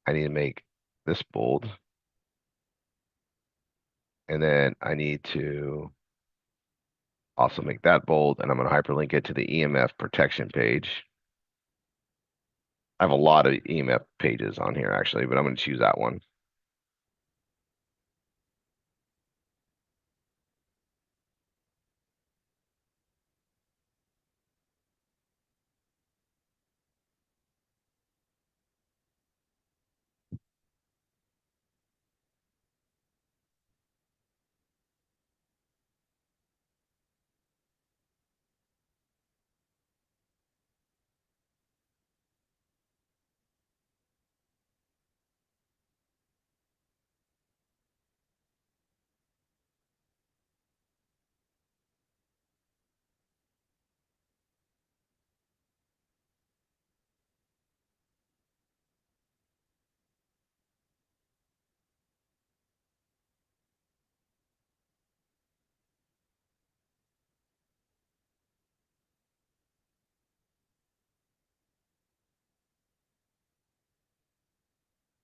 I need to make this bold, and then I need to also make that bold, and I'm gonna hyperlink it to the EMF protection page. I have a lot of EMF pages on here actually, but I'm going to choose that one.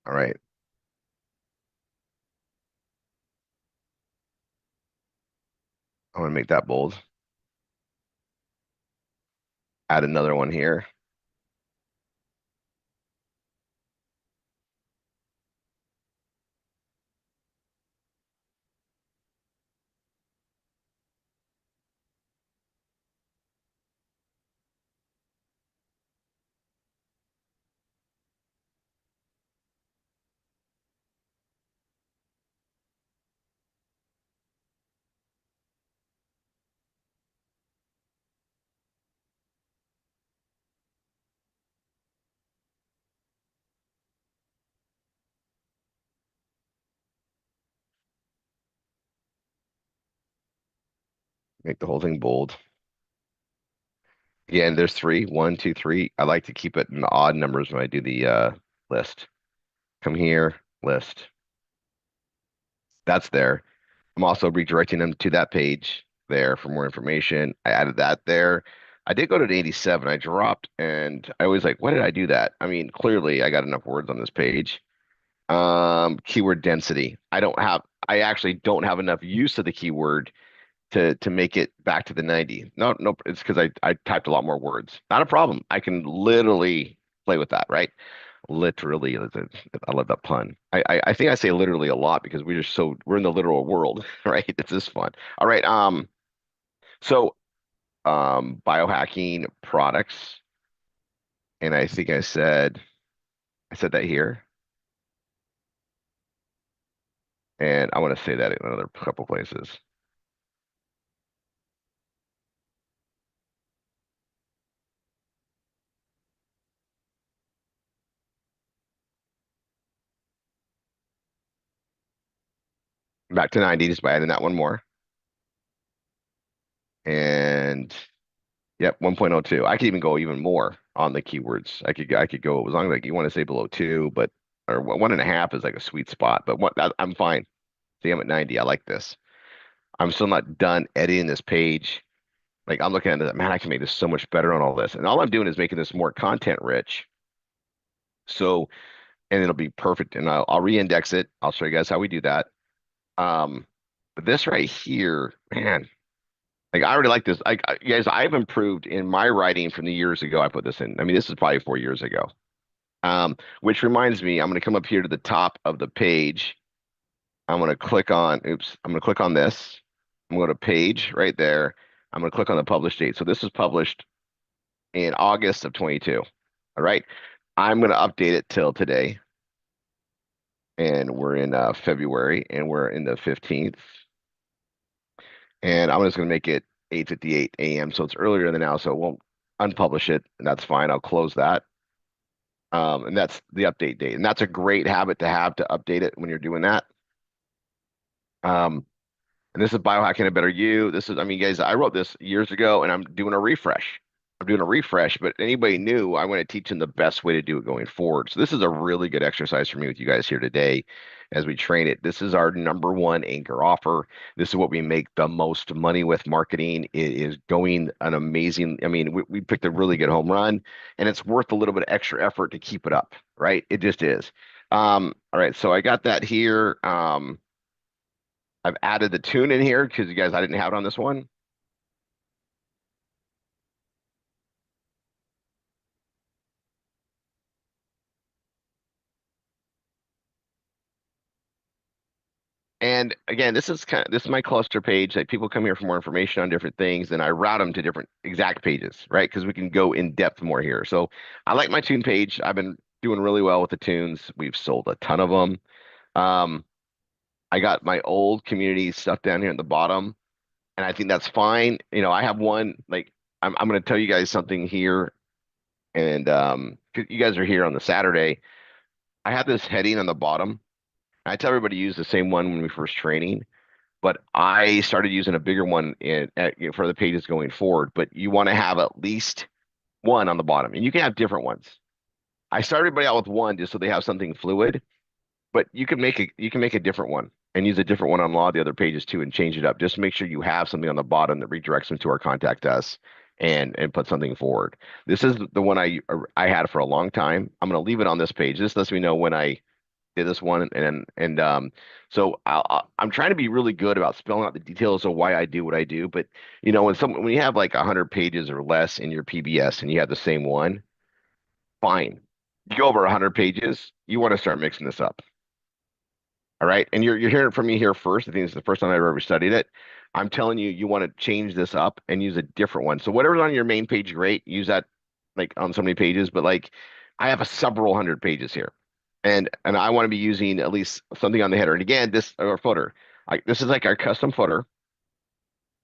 All right. I'm gonna make that bold. Add another one here. Make the whole thing bold. Again, there's three. One, two, three. I like to keep it in odd numbers when I do the list. Come here, list. That's there. I'm also redirecting them to that page there for more information. I added that there. I did go to 87. I dropped and I was like, why did I do that? I mean, clearly I got enough words on this page. Keyword density. I actually don't have enough use of the keyword to make it back to the 90. No, no, it's because I typed a lot more words. Not a problem. I can literally play with that, right? Literally, I love that pun. I think I say literally a lot because we're in the literal world, right? It's just fun. All right. So biohacking products, and I think I said that here, and I want to say that in another couple places. Back to 90 just by adding that one more, and yep, 1.02. I could even go even more on the keywords. I could go as long as like you want to say below two, but or 1.5 is like a sweet spot. But I'm fine. See, I'm at 90. I like this. I'm still not done editing this page. Like I'm looking at it, man, I can make this so much better on all this. And all I'm doing is making this more content rich. So, and it'll be perfect. And I'll re-index it. I'll show you guys how we do that. But this right here, man, like I already like this. You guys, I've improved in my writing from the years ago. I put this in. I mean, this is probably 4 years ago. Which reminds me, I'm going to come up here to the top of the page. I'm going to click on, oops, I'm going to click on this. I'm going to page right there. I'm going to click on the publish date. So this is published in August of 22. All right. I'm going to update it till today. And we're in February and we're in the 15th. And I'm just going to make it 8:58 a.m. So it's earlier than now. So it won't unpublish it. And that's fine. I'll close that. And that's the update date. And that's a great habit to have to update it when you're doing that. Um, And this is biohacking a better you. This is, I mean, guys, I wrote this years ago and I'm doing a refresh. I'm doing a refresh, but anybody new, I want to teach them the best way to do it going forward. So this is a really good exercise for me with you guys here today as we train it. This is our number one anchor offer. This is what we make the most money with marketing. It is going an amazing, I mean, we picked a really good home run and it's worth a little bit of extra effort to keep it up, right? It just is. All right, so I got that here. I've added the tune in here because you guys, I didn't have it on this one. And again, this is my cluster page. Like people come here for more information on different things, and I route them to different exact pages, right? Because we can go in depth more here. So I like my tune page. I've been doing really well with the tunes. We've sold a ton of them. Um, I got my old community stuff down here at the bottom, and I think that's fine. You know, I have one like I'm going to tell you guys something here, and 'cause you guys are here on the Saturday. I have this heading on the bottom. I tell everybody to use the same one when we first training, but I started using a bigger one for the pages going forward. But you want to have at least one on the bottom, and you can have different ones. I start everybody out with one just so they have something fluid, but you can make a different one and use a different one on a lot of the other pages too and change it up. Just make sure you have something on the bottom that redirects them to our contact us and put something forward. This is the one I had for a long time. I'm going to leave it on this page. This lets me know when I did this one, and so I'm trying to be really good about spelling out the details of why I do what I do. But when you have like 100 pages or less in your PBS and you have the same one, fine. You go over 100 pages, you want to start mixing this up. All right. And you're hearing it from me here first. I think it's the first time I've ever studied it. I'm telling you, you want to change this up and use a different one. So whatever's on your main page, great. Use that like on so many pages, but like I have a several hundred pages here. And I want to be using at least something on the header. And again, this or footer. This is like our custom footer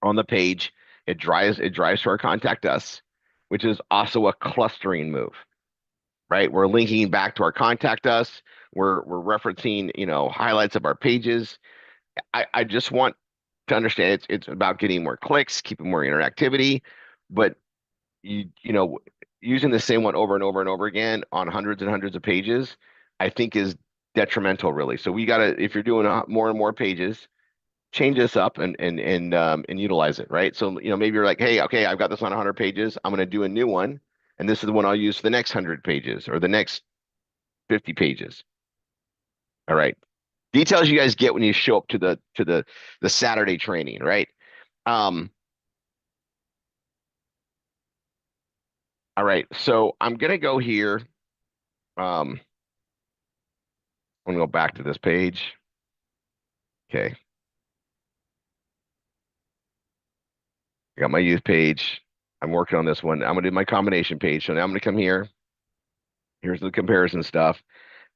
on the page. It drives to our contact us, which is also a clustering move, right? We're linking back to our contact us. We're referencing, highlights of our pages. I just want to understand it's about getting more clicks, keeping more interactivity, but you know, using the same one over and over and over again on hundreds and hundreds of pages, I think is detrimental, really. So we gotta, if you're doing more and more pages, change this up and utilize it, right? So maybe you're like, hey, okay, I've got this on 100 pages. I'm gonna do a new one, and this is the one I'll use for the next 100 pages or the next 50 pages. All right. Details you guys get when you show up to the Saturday training, right? Um, all right. So I'm gonna go here. Um, I'm gonna go back to this page. Okay. I got my youth page. I'm working on this one. I'm gonna do my combination page. So now I'm gonna come here. Here's the comparison stuff.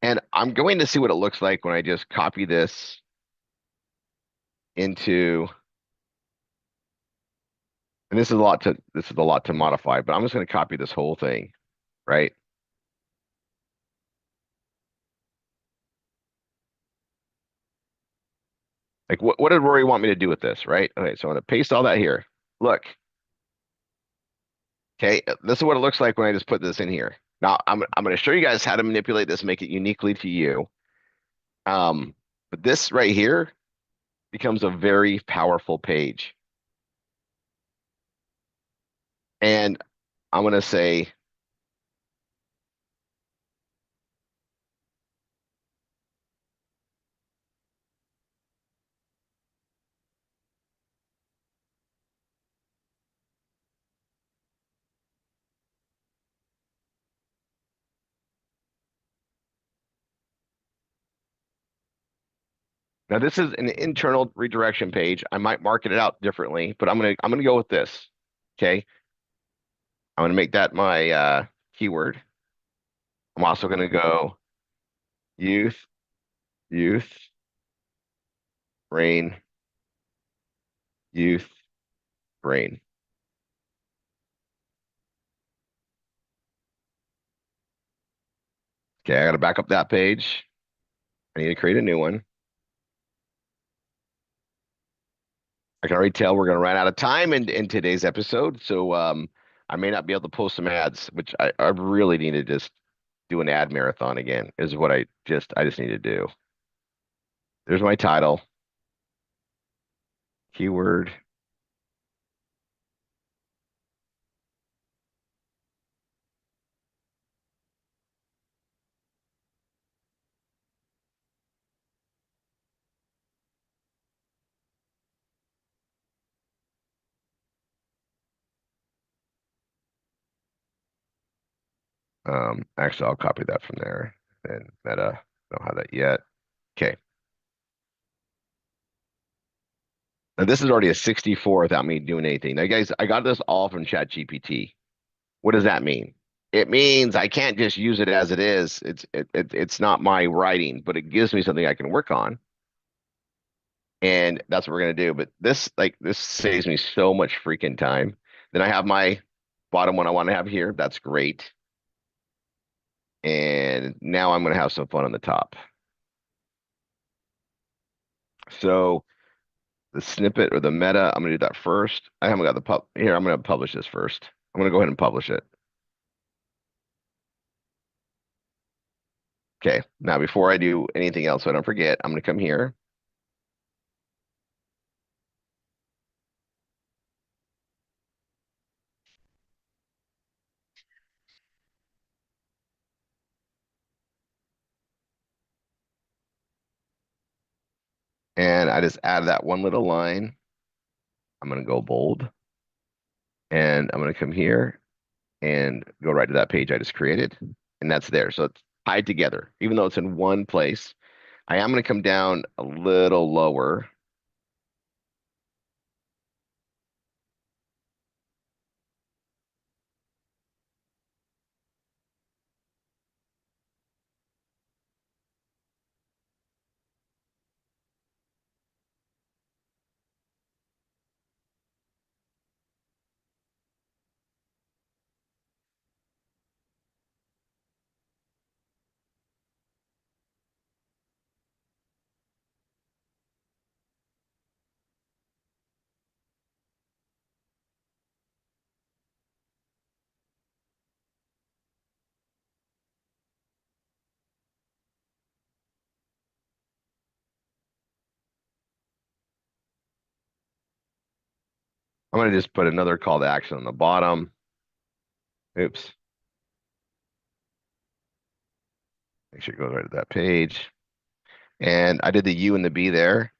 And I'm going to see what it looks like when I just copy this into, and this is a lot to modify, but I'm just gonna copy this whole thing, right? Like what did Rory want me to do with this, right? Okay, so I'm gonna paste all that here. Look, okay, this is what it looks like when I just put this in here. Now I'm gonna show you guys how to manipulate this, make it uniquely to you. Um, but this right here becomes a very powerful page. And I'm gonna say, now this is an internal redirection page. I might market it out differently, but I'm gonna go with this. Okay. I'm gonna make that my keyword. I'm also gonna go youth, youth, brain, youth, brain. Okay, I gotta back up that page. I need to create a new one. I can already tell we're gonna run out of time in today's episode, so I may not be able to post some ads, which I really need to just do an ad marathon again, is what I just need to do. There's my title, keyword. Actually, I'll copy that from there. And Meta, don't have that yet. Okay. Now this is already a 64 without me doing anything. Now, guys, I got this all from ChatGPT. What does that mean? It means I can't just use it as it is. It's not my writing, but it gives me something I can work on, and that's what we're gonna do. But this saves me so much freaking time. Then I have my bottom one I want to have here. That's great. And now I'm gonna have some fun on the top. So the snippet or the meta, I'm gonna do that first. I haven't got the pub here. I'm gonna publish this first. I'm gonna go ahead and publish it. Okay. Now before I do anything else, so I don't forget, I'm gonna come here. And I just add that one little line. I'm going to go bold and I'm going to come here and go right to that page I just created. And that's there. So it's tied together, even though it's in one place. I am going to come down a little lower. I'm going to just put another call to action on the bottom. Oops. Make sure it goes right to that page. And I did the U and the B there.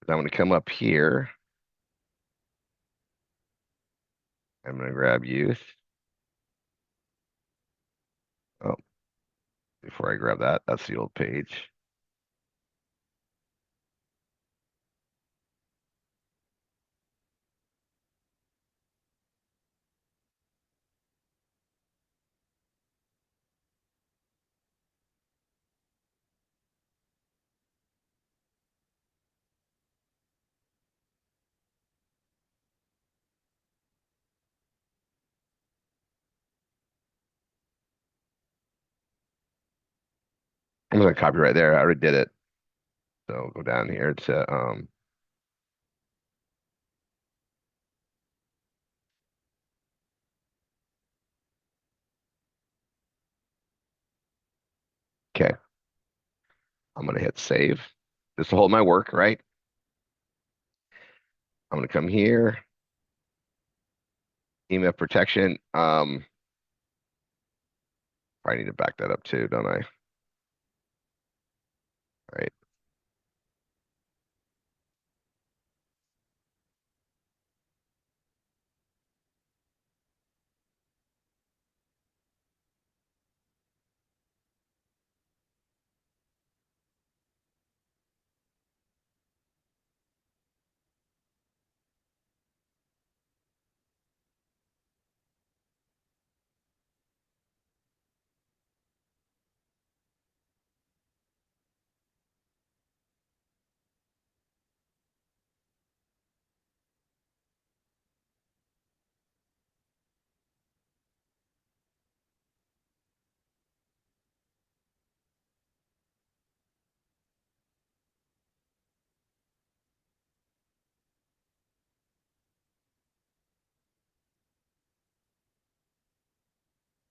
I'm going to come up here. I'm going to grab youth. Oh, before I grab that, that's the old page. I'm going to copy right there. I already did it. So go down here to okay. I'm going to hit save. This will hold my work, right? I'm going to come here, email protection. I need to back that up too, don't I? All right.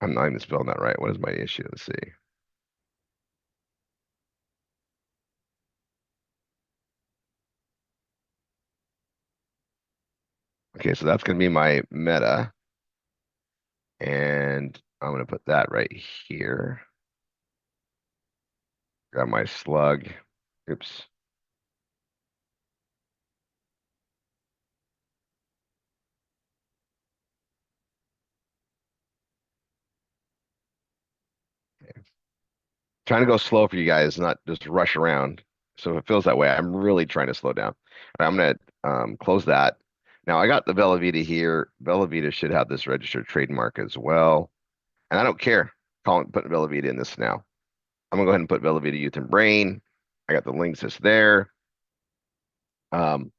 I'm not even spelling that right. What is my issue? Let's see. Okay, so that's going to be my meta. And I'm going to put that right here. Grab my slug. Oops. Trying to go slow for you guys, not just rush around. So if it feels that way, I'm really trying to slow down. All right, I'm going to close that. Now I got the Bella Vita here. Bella Vita should have this registered trademark as well. And I don't care. Putting Bella Vita in this now. I'm gonna go ahead and put Bella Vita Youth and Brain. I got the links just there. Um,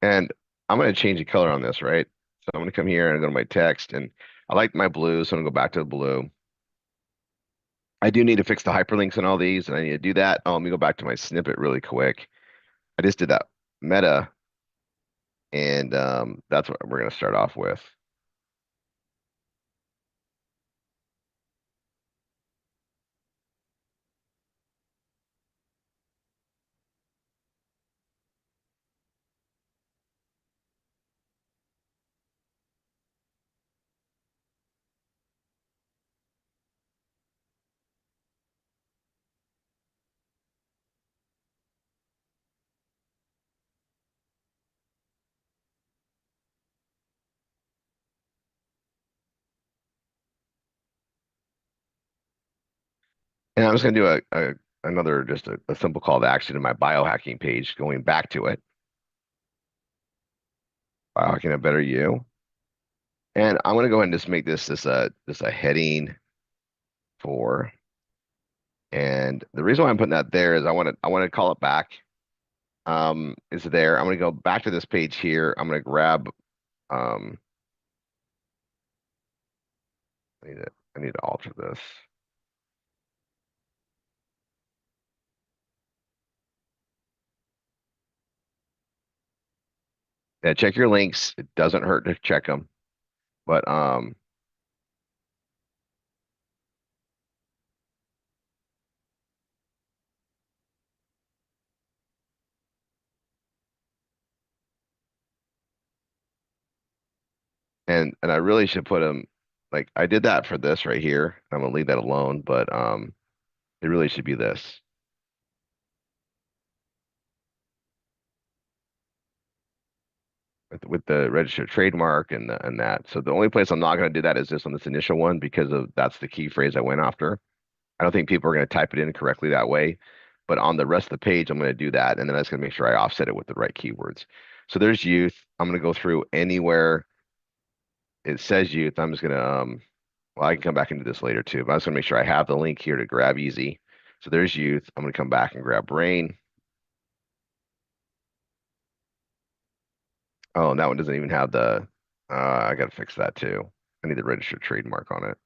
and I'm gonna change the color on this, right? So I'm gonna come here and go to my text, and I like my blue, so I'm gonna go back to the blue. I do need to fix the hyperlinks in all these, and I need to do that. Oh, let me go back to my snippet really quick. I just did that meta, and that's what we're going to start off with. And I'm just going to do another just a simple call to action in my biohacking page, going back to it, biohacking a better you. And I'm going to go ahead and just make this a heading for. And the reason why I'm putting that there is I want to call it back. Is there? I'm going to go back to this page here. I'm going to grab. Um, I need to alter this. Yeah, check your links. It doesn't hurt to check them. But and I really should put them like I did that for this right here. I'm gonna leave that alone, but it really should be this with the registered trademark and that. So the only place I'm not gonna do that is just on this initial one because of that's the key phrase I went after. I don't think people are gonna type it in correctly that way. But on the rest of the page, I'm gonna do that, and then I'm just gonna make sure I offset it with the right keywords. So there's youth. I'm gonna go through anywhere it says youth. I'm just gonna well, I can come back into this later too, but I just want to make sure I have the link here to grab easy. So there's youth. I'm going to come back and grab brain. Oh, and that one doesn't even have the, I got to fix that too. I need the registered trademark on it.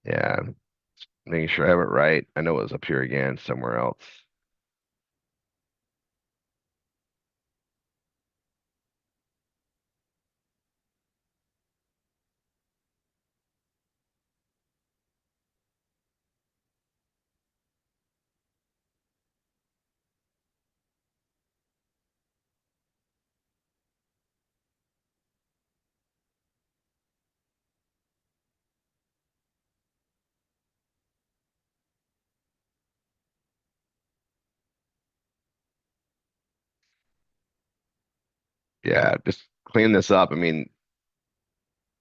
Yeah, making sure I have it right. I know it was up here again somewhere else. Yeah, just clean this up. I mean,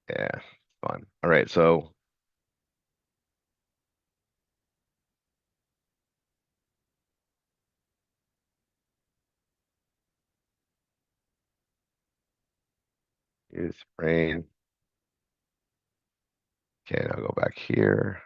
yeah, it's fun. All right, so use brain. Okay, now go back here.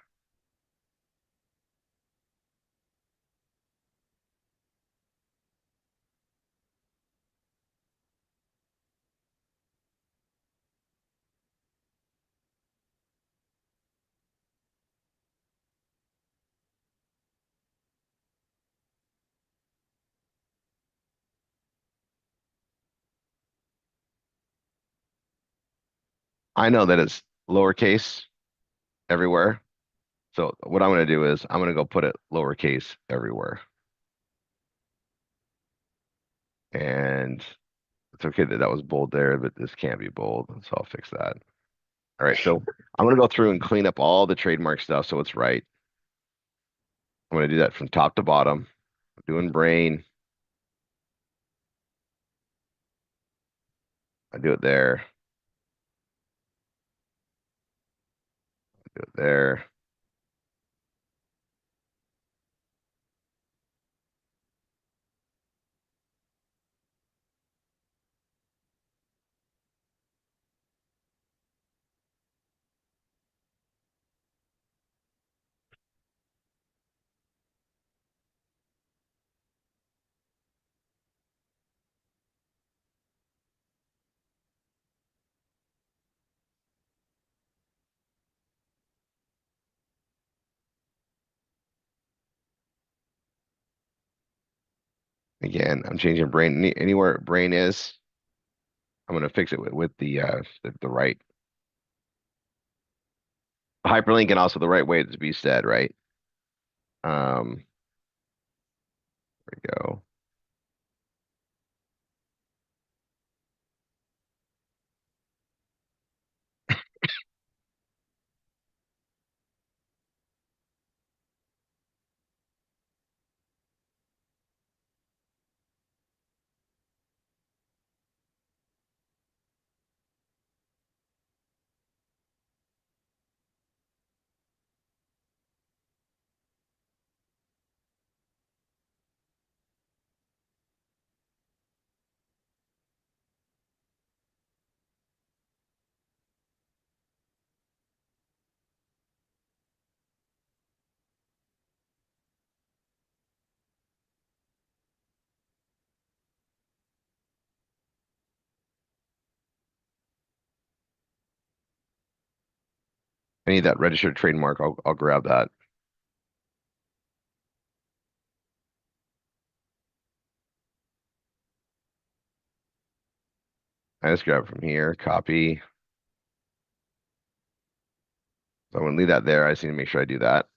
I know that it's lowercase everywhere. So what I'm going to do is I'm going to go put it lowercase everywhere. And it's okay that that was bold there, but this can't be bold. So I'll fix that. All right. So I'm going to go through and clean up all the trademark stuff so it's right. I'm going to do that from top to bottom. I'm doing brain. I do it there. Do it there. Again, I'm changing brain anywhere brain is. I'm going to fix it with the right hyperlink and also the right way to be said, right? There we go. I need that registered trademark. I'll grab that. I just grab it from here, copy. So I'm gonna leave that there. I just need to make sure I do that.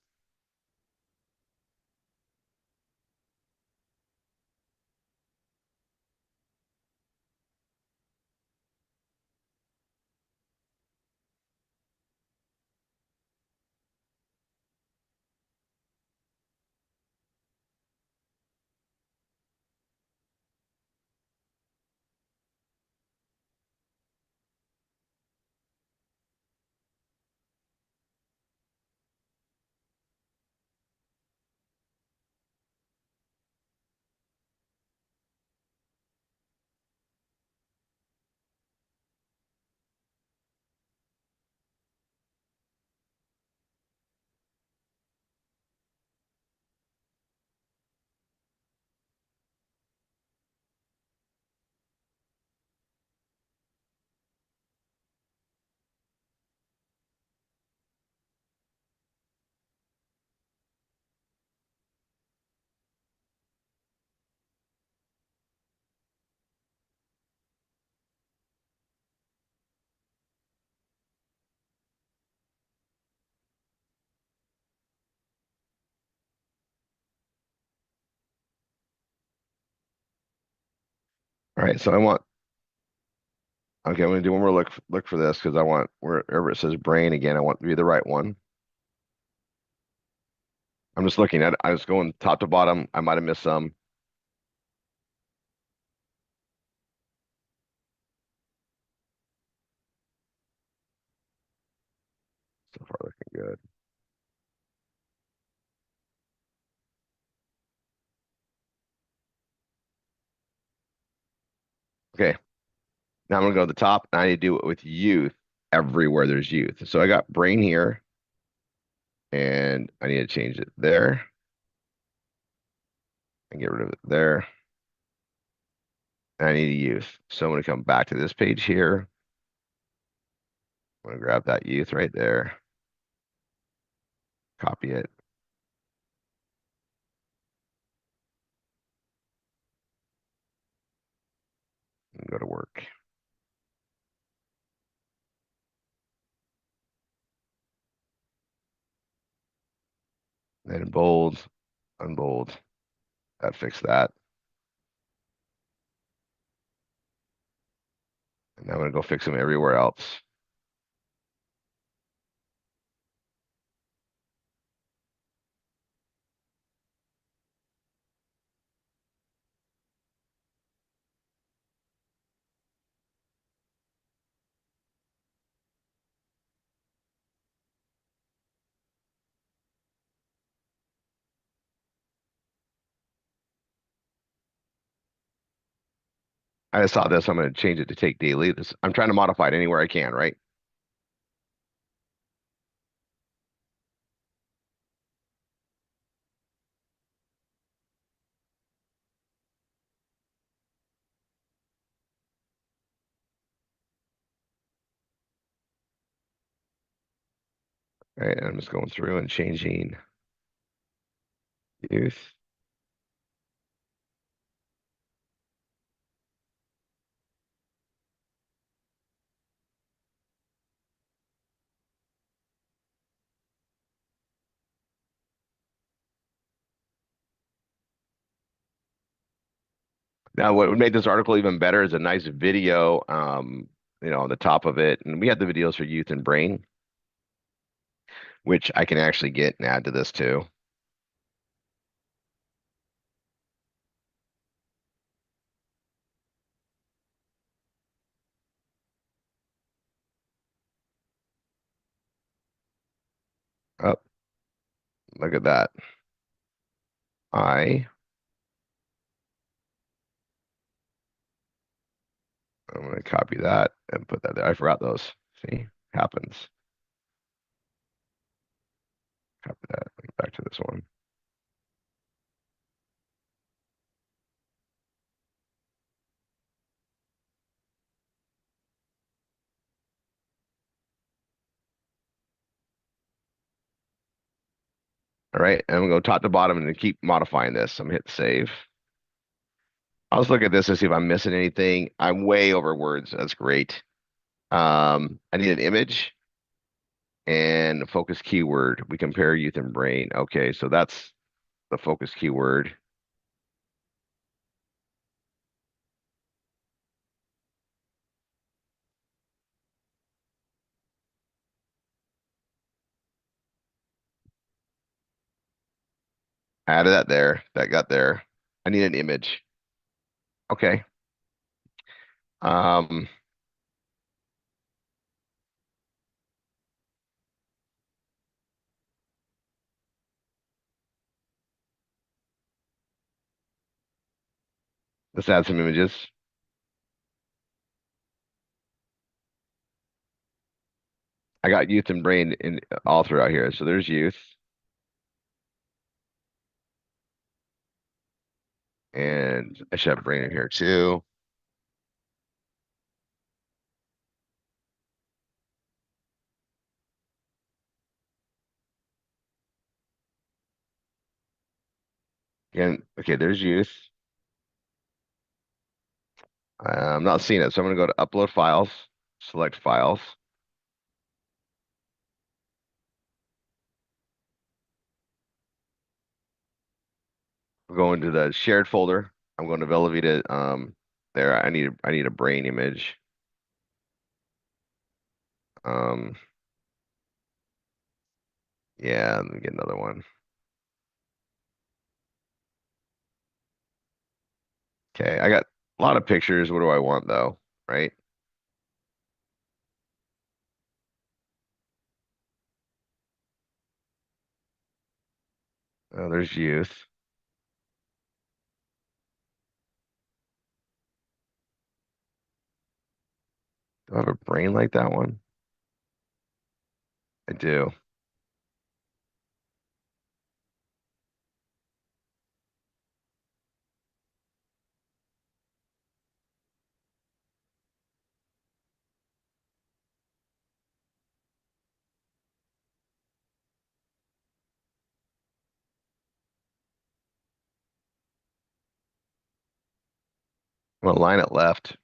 All right, so I want okay, I'm gonna do one more look for this because I want wherever it says brain again, I want to be the right one. I'm just looking at it. I was going top to bottom. I might have missed some. So far looking good. Okay, now I'm gonna go to the top and I need to do it with youth everywhere there's youth. So I got brain here and I need to change it there and get rid of it there. And I need a youth. So I'm gonna come back to this page here. I'm gonna grab that youth right there, copy it, and go to work. Then bold, unbold. That fixed that. And I'm gonna go fix them everywhere else. I just saw this. I'm gonna change it to take daily. I'm trying to modify it anywhere I can, right? All right, I'm just going through and changing youth. Now, what would make this article even better is a nice video, on the top of it. And we have the videos for youth and brain, which I can actually get and add to this too. Oh, look at that. I, I'm going to copy that and put that there. I forgot those. See, happens. Copy that. Back to this one. All right, and I'm gonna go top to bottom and keep modifying this. I'm gonna hit save. I'll just look at this and see if I'm missing anything. I'm way over words. That's great. I need an image and focus keyword. We compare youth and brain. Okay, so that's the focus keyword. Added that there. That got there. I need an image. Okay. Um, let's add some images. I got youth and brain in all throughout here. So there's youth, and I should have brain in here too. Again, okay, there's youth. I'm not seeing it, so I'm gonna go to upload files, select files. We'll go into the shared folder. I'm going to Velvet there. I need a brain image. Um, yeah, let me get another one. Okay, I got a lot of pictures. What do I want though? Right? Oh, there's youth. Do I have a brain like that one? I do. I'm gonna line it left.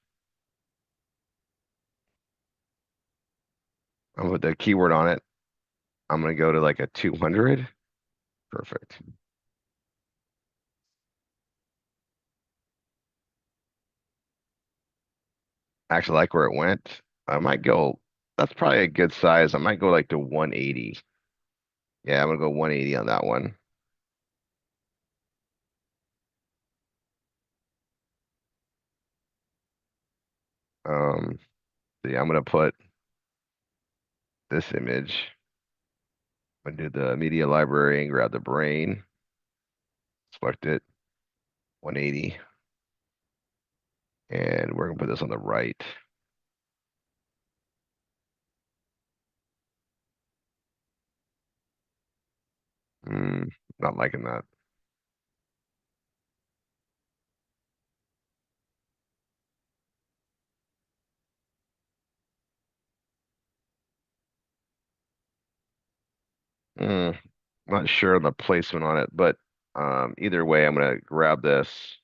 I'm gonna put the keyword on it. I'm gonna go to like a 200. Perfect. Actually, like where it went. I might go. That's probably a good size. I might go like to 180. Yeah, I'm gonna go 180 on that one. Um, so yeah, I'm gonna put this image. I'm gonna do the media library and grab the brain, select it, 180, and we're gonna put this on the right. Not liking that. Mm, not sure on the placement on it, but either way, I'm gonna grab this,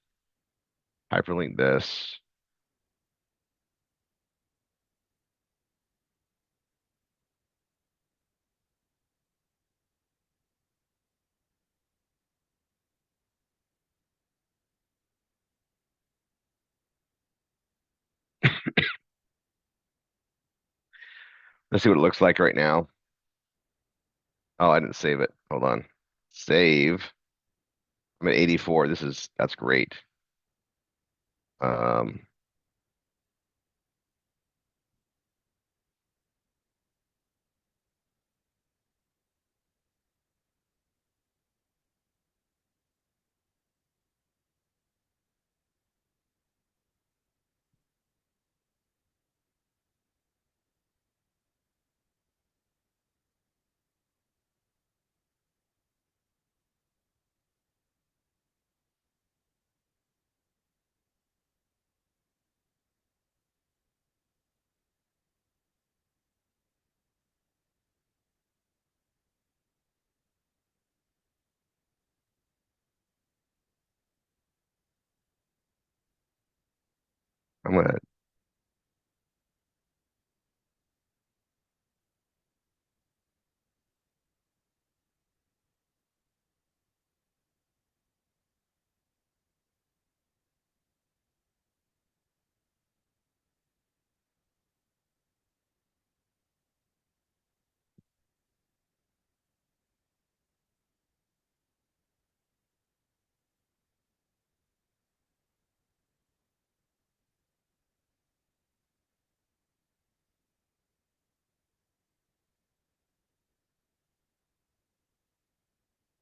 hyperlink this. Let's see what it looks like right now. Oh, I didn't save it. Hold on. Save. I'm at 84. That's great. Um,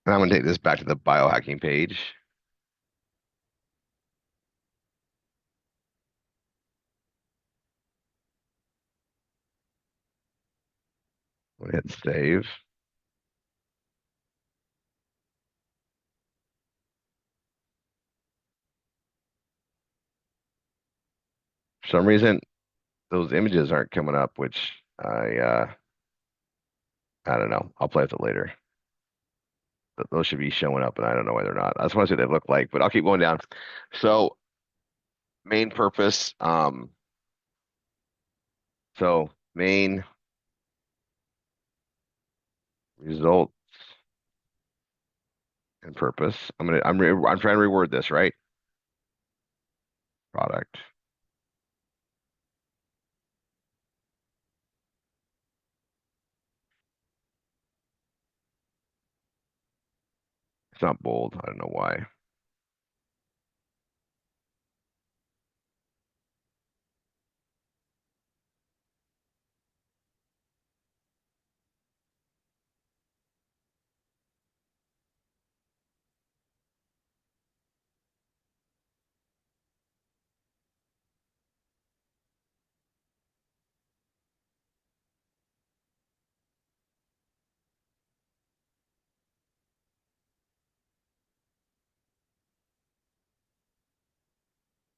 I'm gonna take this back to the biohacking page. I'm gonna hit save. For some reason, those images aren't coming up, which I don't know. I'll play with it later. But those should be showing up, and I don't know why they're not. I just want to see what they look like, but I'll keep going down. So main purpose. So main result and purpose. I'm trying to reword this, right? Product. It's not bold. I don't know why.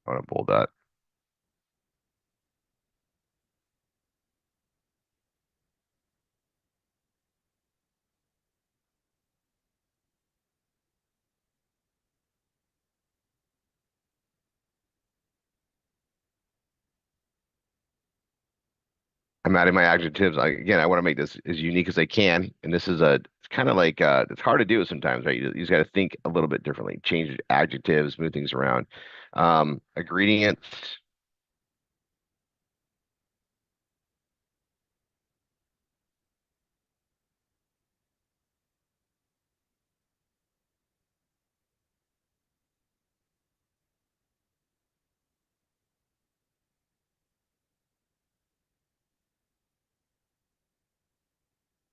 I want to bold that. I'm adding my adjectives. Again, I want to make this as unique as I can. And this is it's kind of like, it's hard to do sometimes, right? You just got to think a little bit differently, change adjectives, move things around. Ingredients,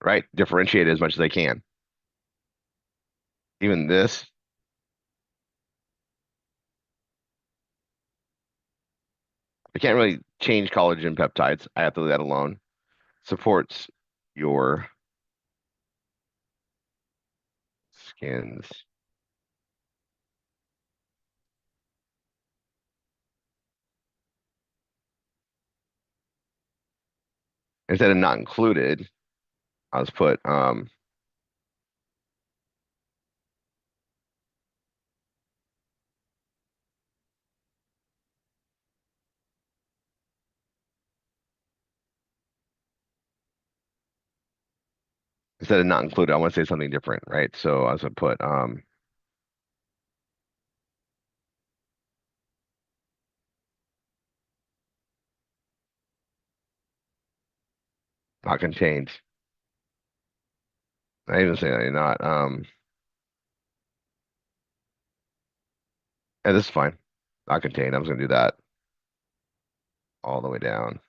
right? Differentiate as much as I can. Even this, I can't really change collagen peptides. I have to leave that alone. Supports your skin's instead of not included, I'll just put instead of not included, I want to say something different, right? So I was gonna put Not contained. I even say that you're not. And this is fine. Not contained. I'm just gonna do that all the way down.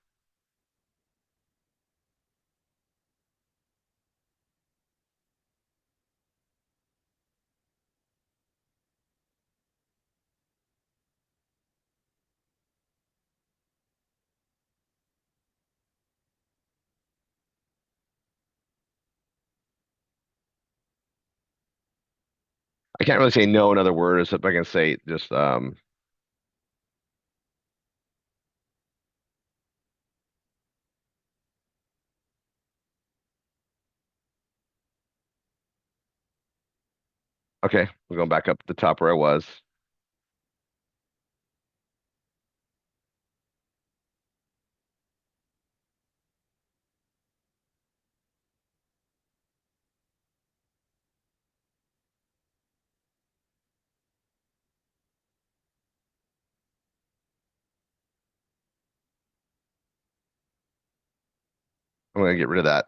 I can't really say no in other words, except I can say just okay, we're going back up to the top where I was. I'm gonna get rid of that.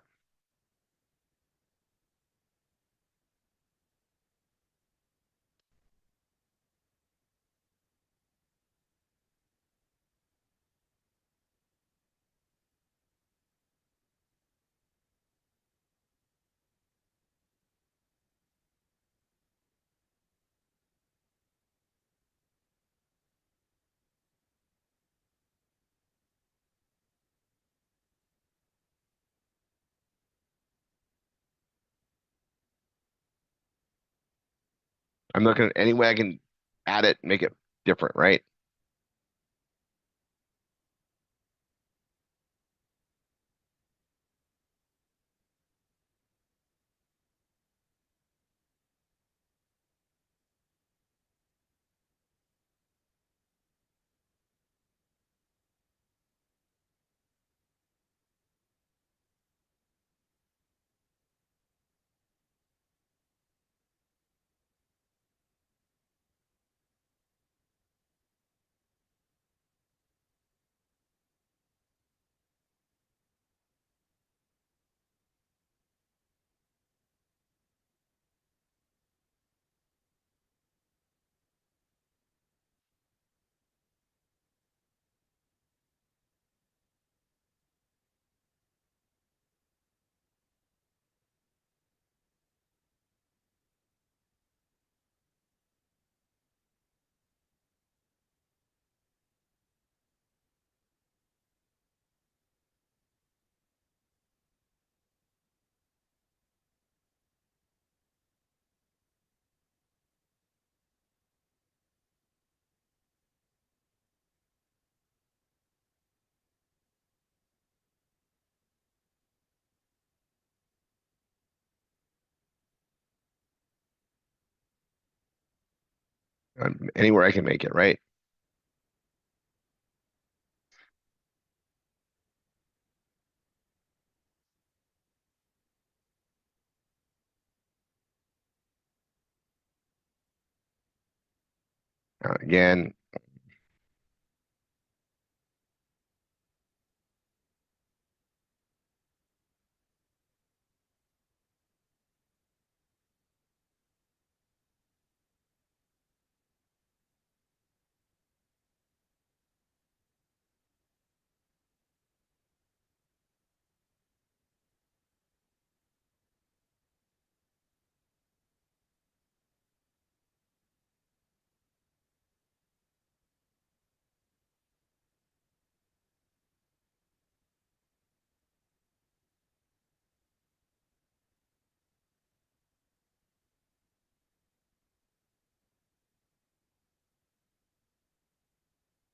I'm looking at any way I can add it, make it different, right? Anywhere I can make it, right? Again,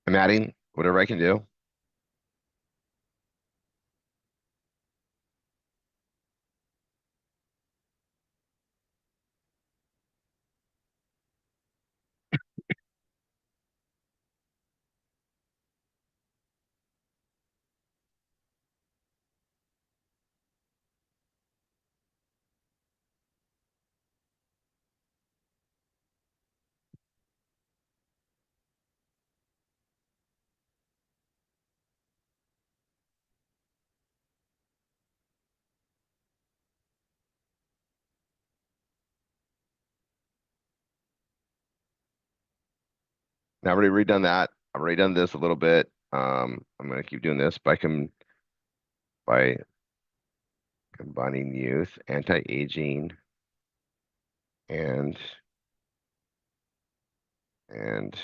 I'm adding whatever I can do. Now I've already redone that. I've already done this a little bit. I'm going to keep doing this by combining youth, anti-aging, and and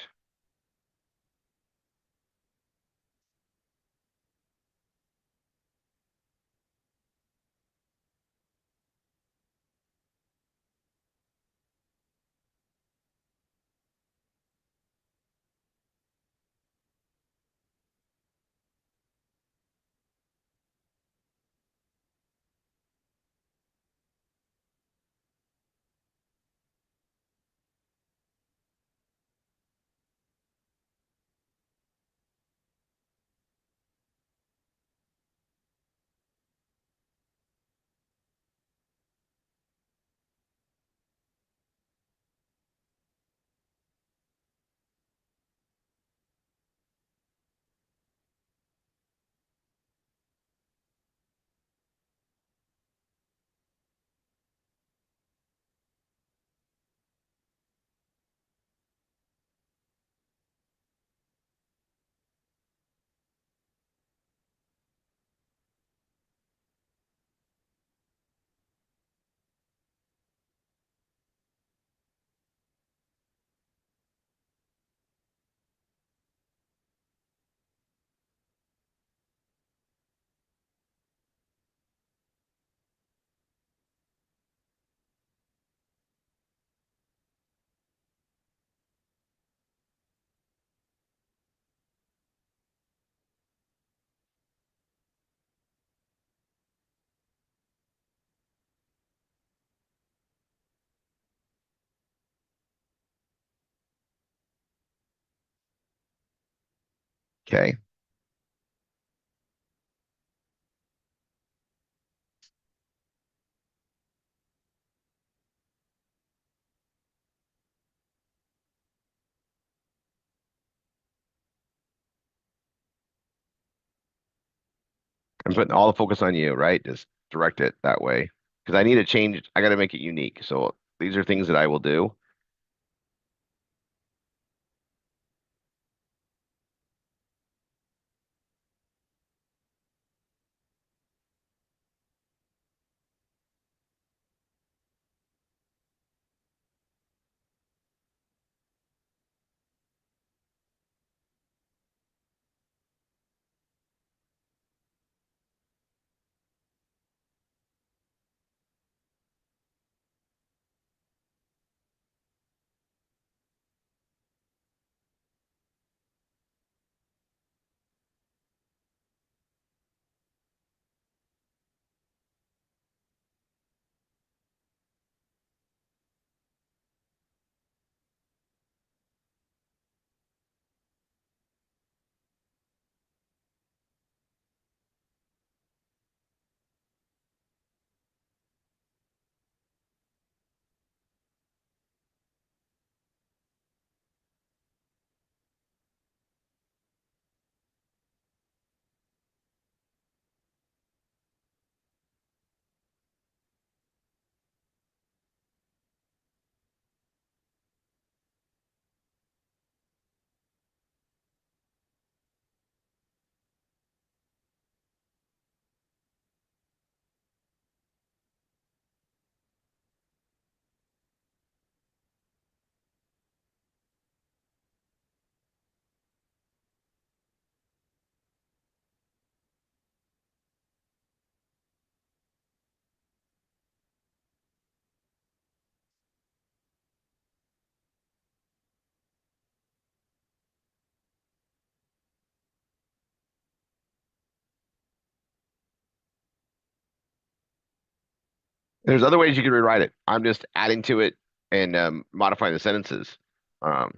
okay. I'm putting all the focus on you, right? Just direct it that way because I need to change. I got to make it unique. So these are things that I will do. There's other ways you can rewrite it. I'm just adding to it and modifying the sentences. Um,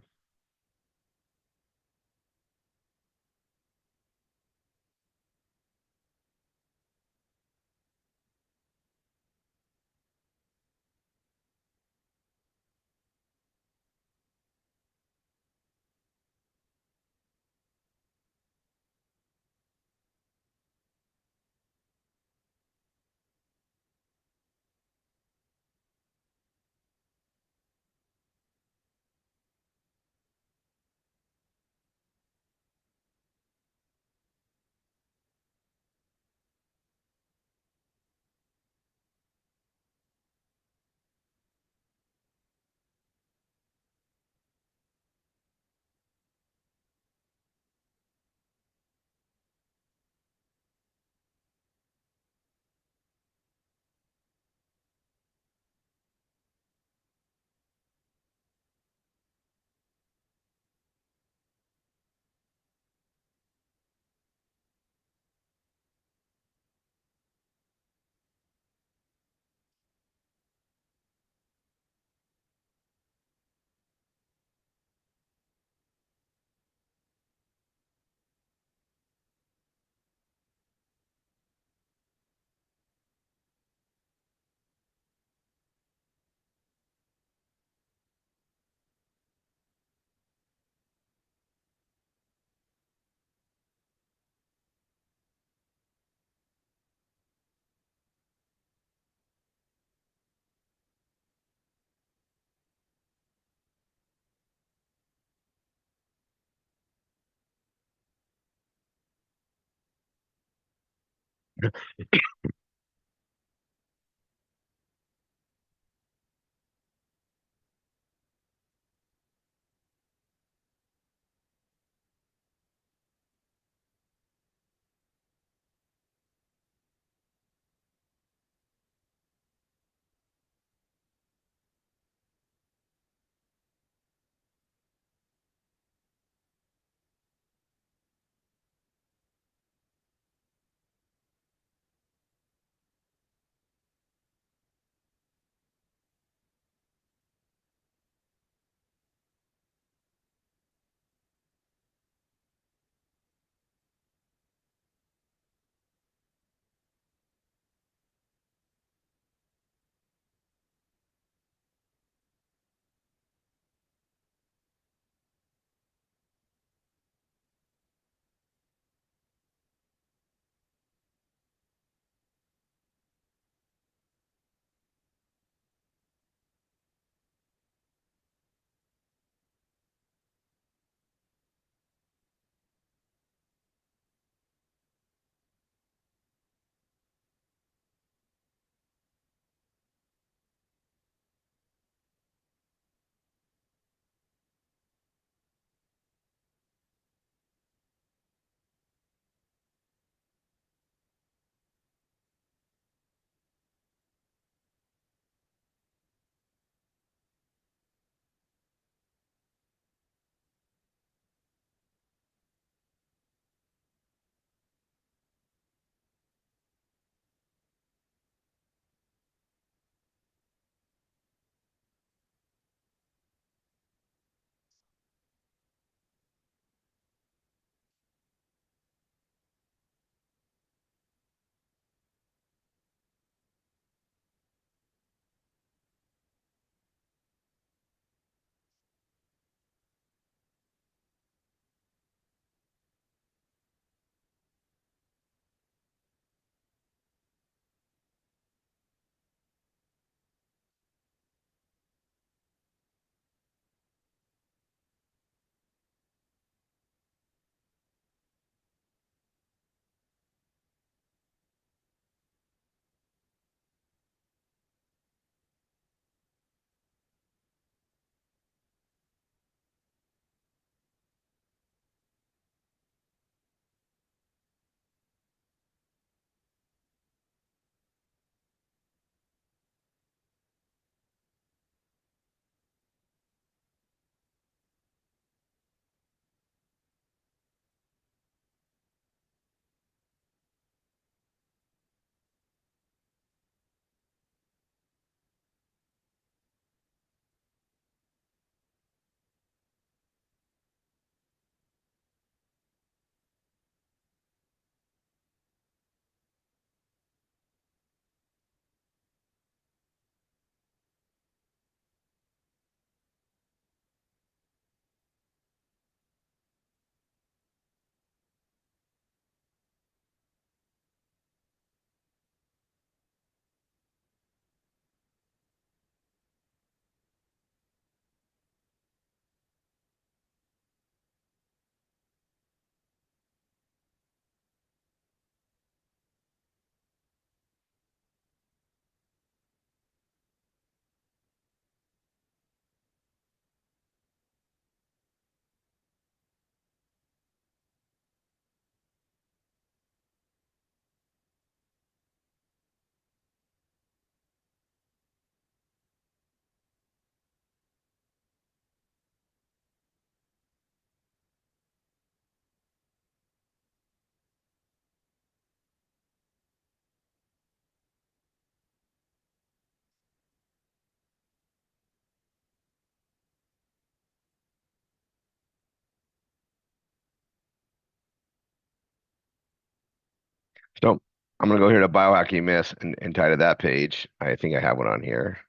So I'm gonna go here to biohacking myths and tie to that page. I think I have one on here.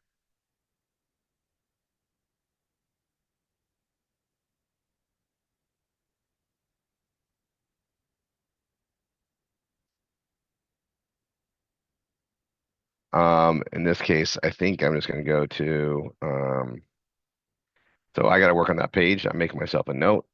In this case, I think I'm just gonna go to so I gotta work on that page. I'm making myself a note.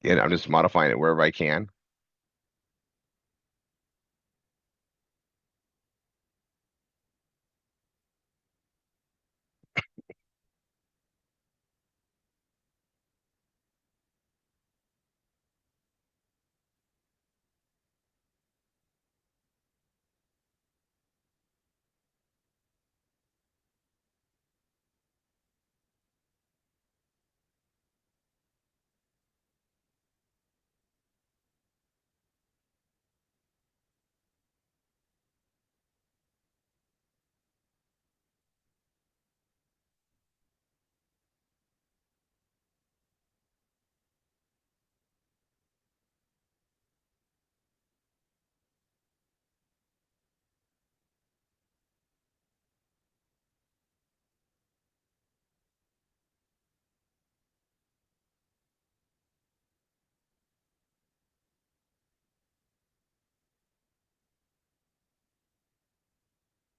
And I'm just modifying it wherever I can.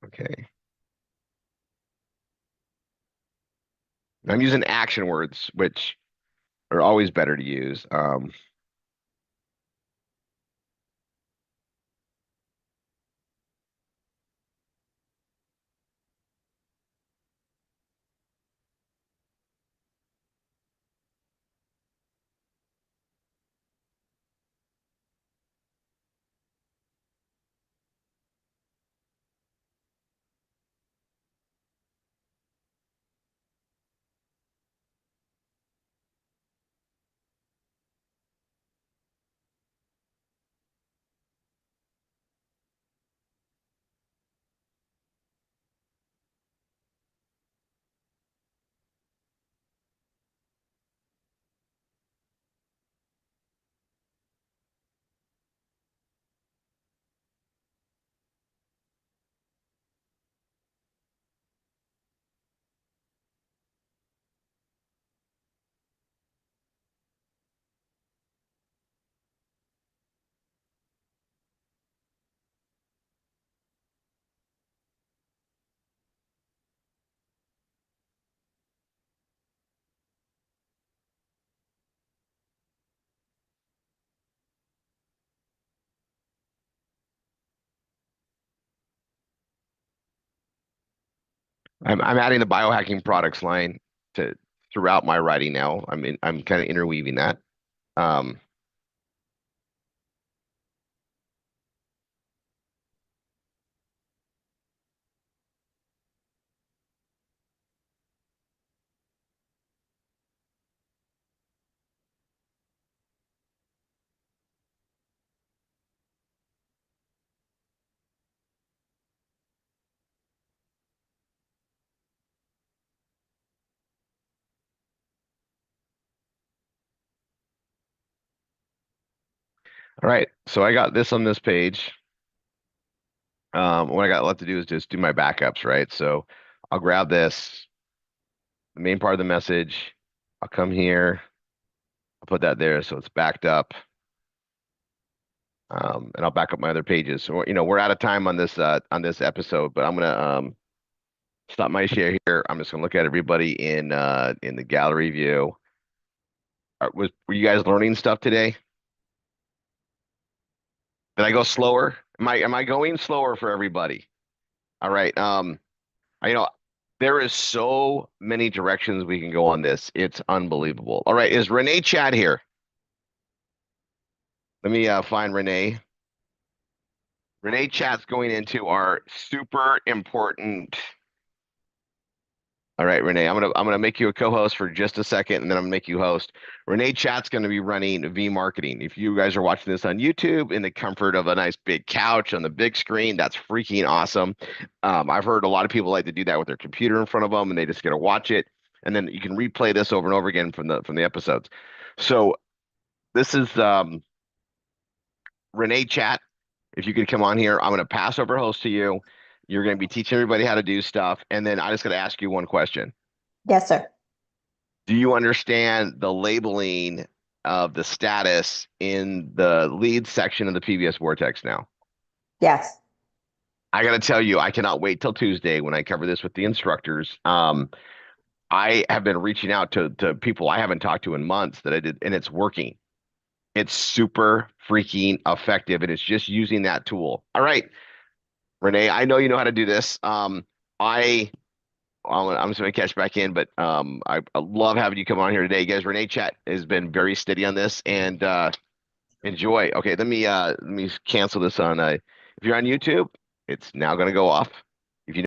Okay. I'm using action words, which are always better to use. I'm adding the biohacking products line to throughout my writing now. I'm kind of interweaving that. Um, all right, so I got this on this page. What I got left to do is just do my backups, right? So I'll grab this, the main part of the message. I'll come here, I'll put that there so it's backed up. And I'll back up my other pages. So, we're out of time on this episode, but I'm gonna stop my share here. I'm just gonna look at everybody in the gallery view. Were you guys learning stuff today? Did I go slower? Am I going slower for everybody? All right. I know there is so many directions we can go on this. It's unbelievable. All right, is Renee Chat here? Let me find Renee. Renee Chat's going into our super important. All right, Renee, I'm gonna make you a co-host for just a second, and then I'm gonna make you host. Renee Chat's gonna be running V marketing. If you guys are watching this on YouTube in the comfort of a nice big couch on the big screen, that's freaking awesome. I've heard a lot of people like to do that with their computer in front of them, and they just get to watch it, and then you can replay this over and over again from the episodes. So this is Renee Chat. If you could come on here, I'm gonna pass over host to you. You're gonna be teaching everybody how to do stuff, and then I just gotta ask you one question. Yes, sir. Do you understand the labeling of the status in the lead section of the PBS Vortex now? Yes. I got to tell you, I cannot wait till Tuesday when I cover this with the instructors. I have been reaching out to people I haven't talked to in months that I did, and it's working. It's super freaking effective, and it's just using that tool. All right, Renee, I know you know how to do this. I I'm just going to catch back in, but I love having you come on here today, guys. Renee Chat has been very steady on this, and enjoy. Okay, let me cancel this on. If you're on YouTube, it's now going to go off.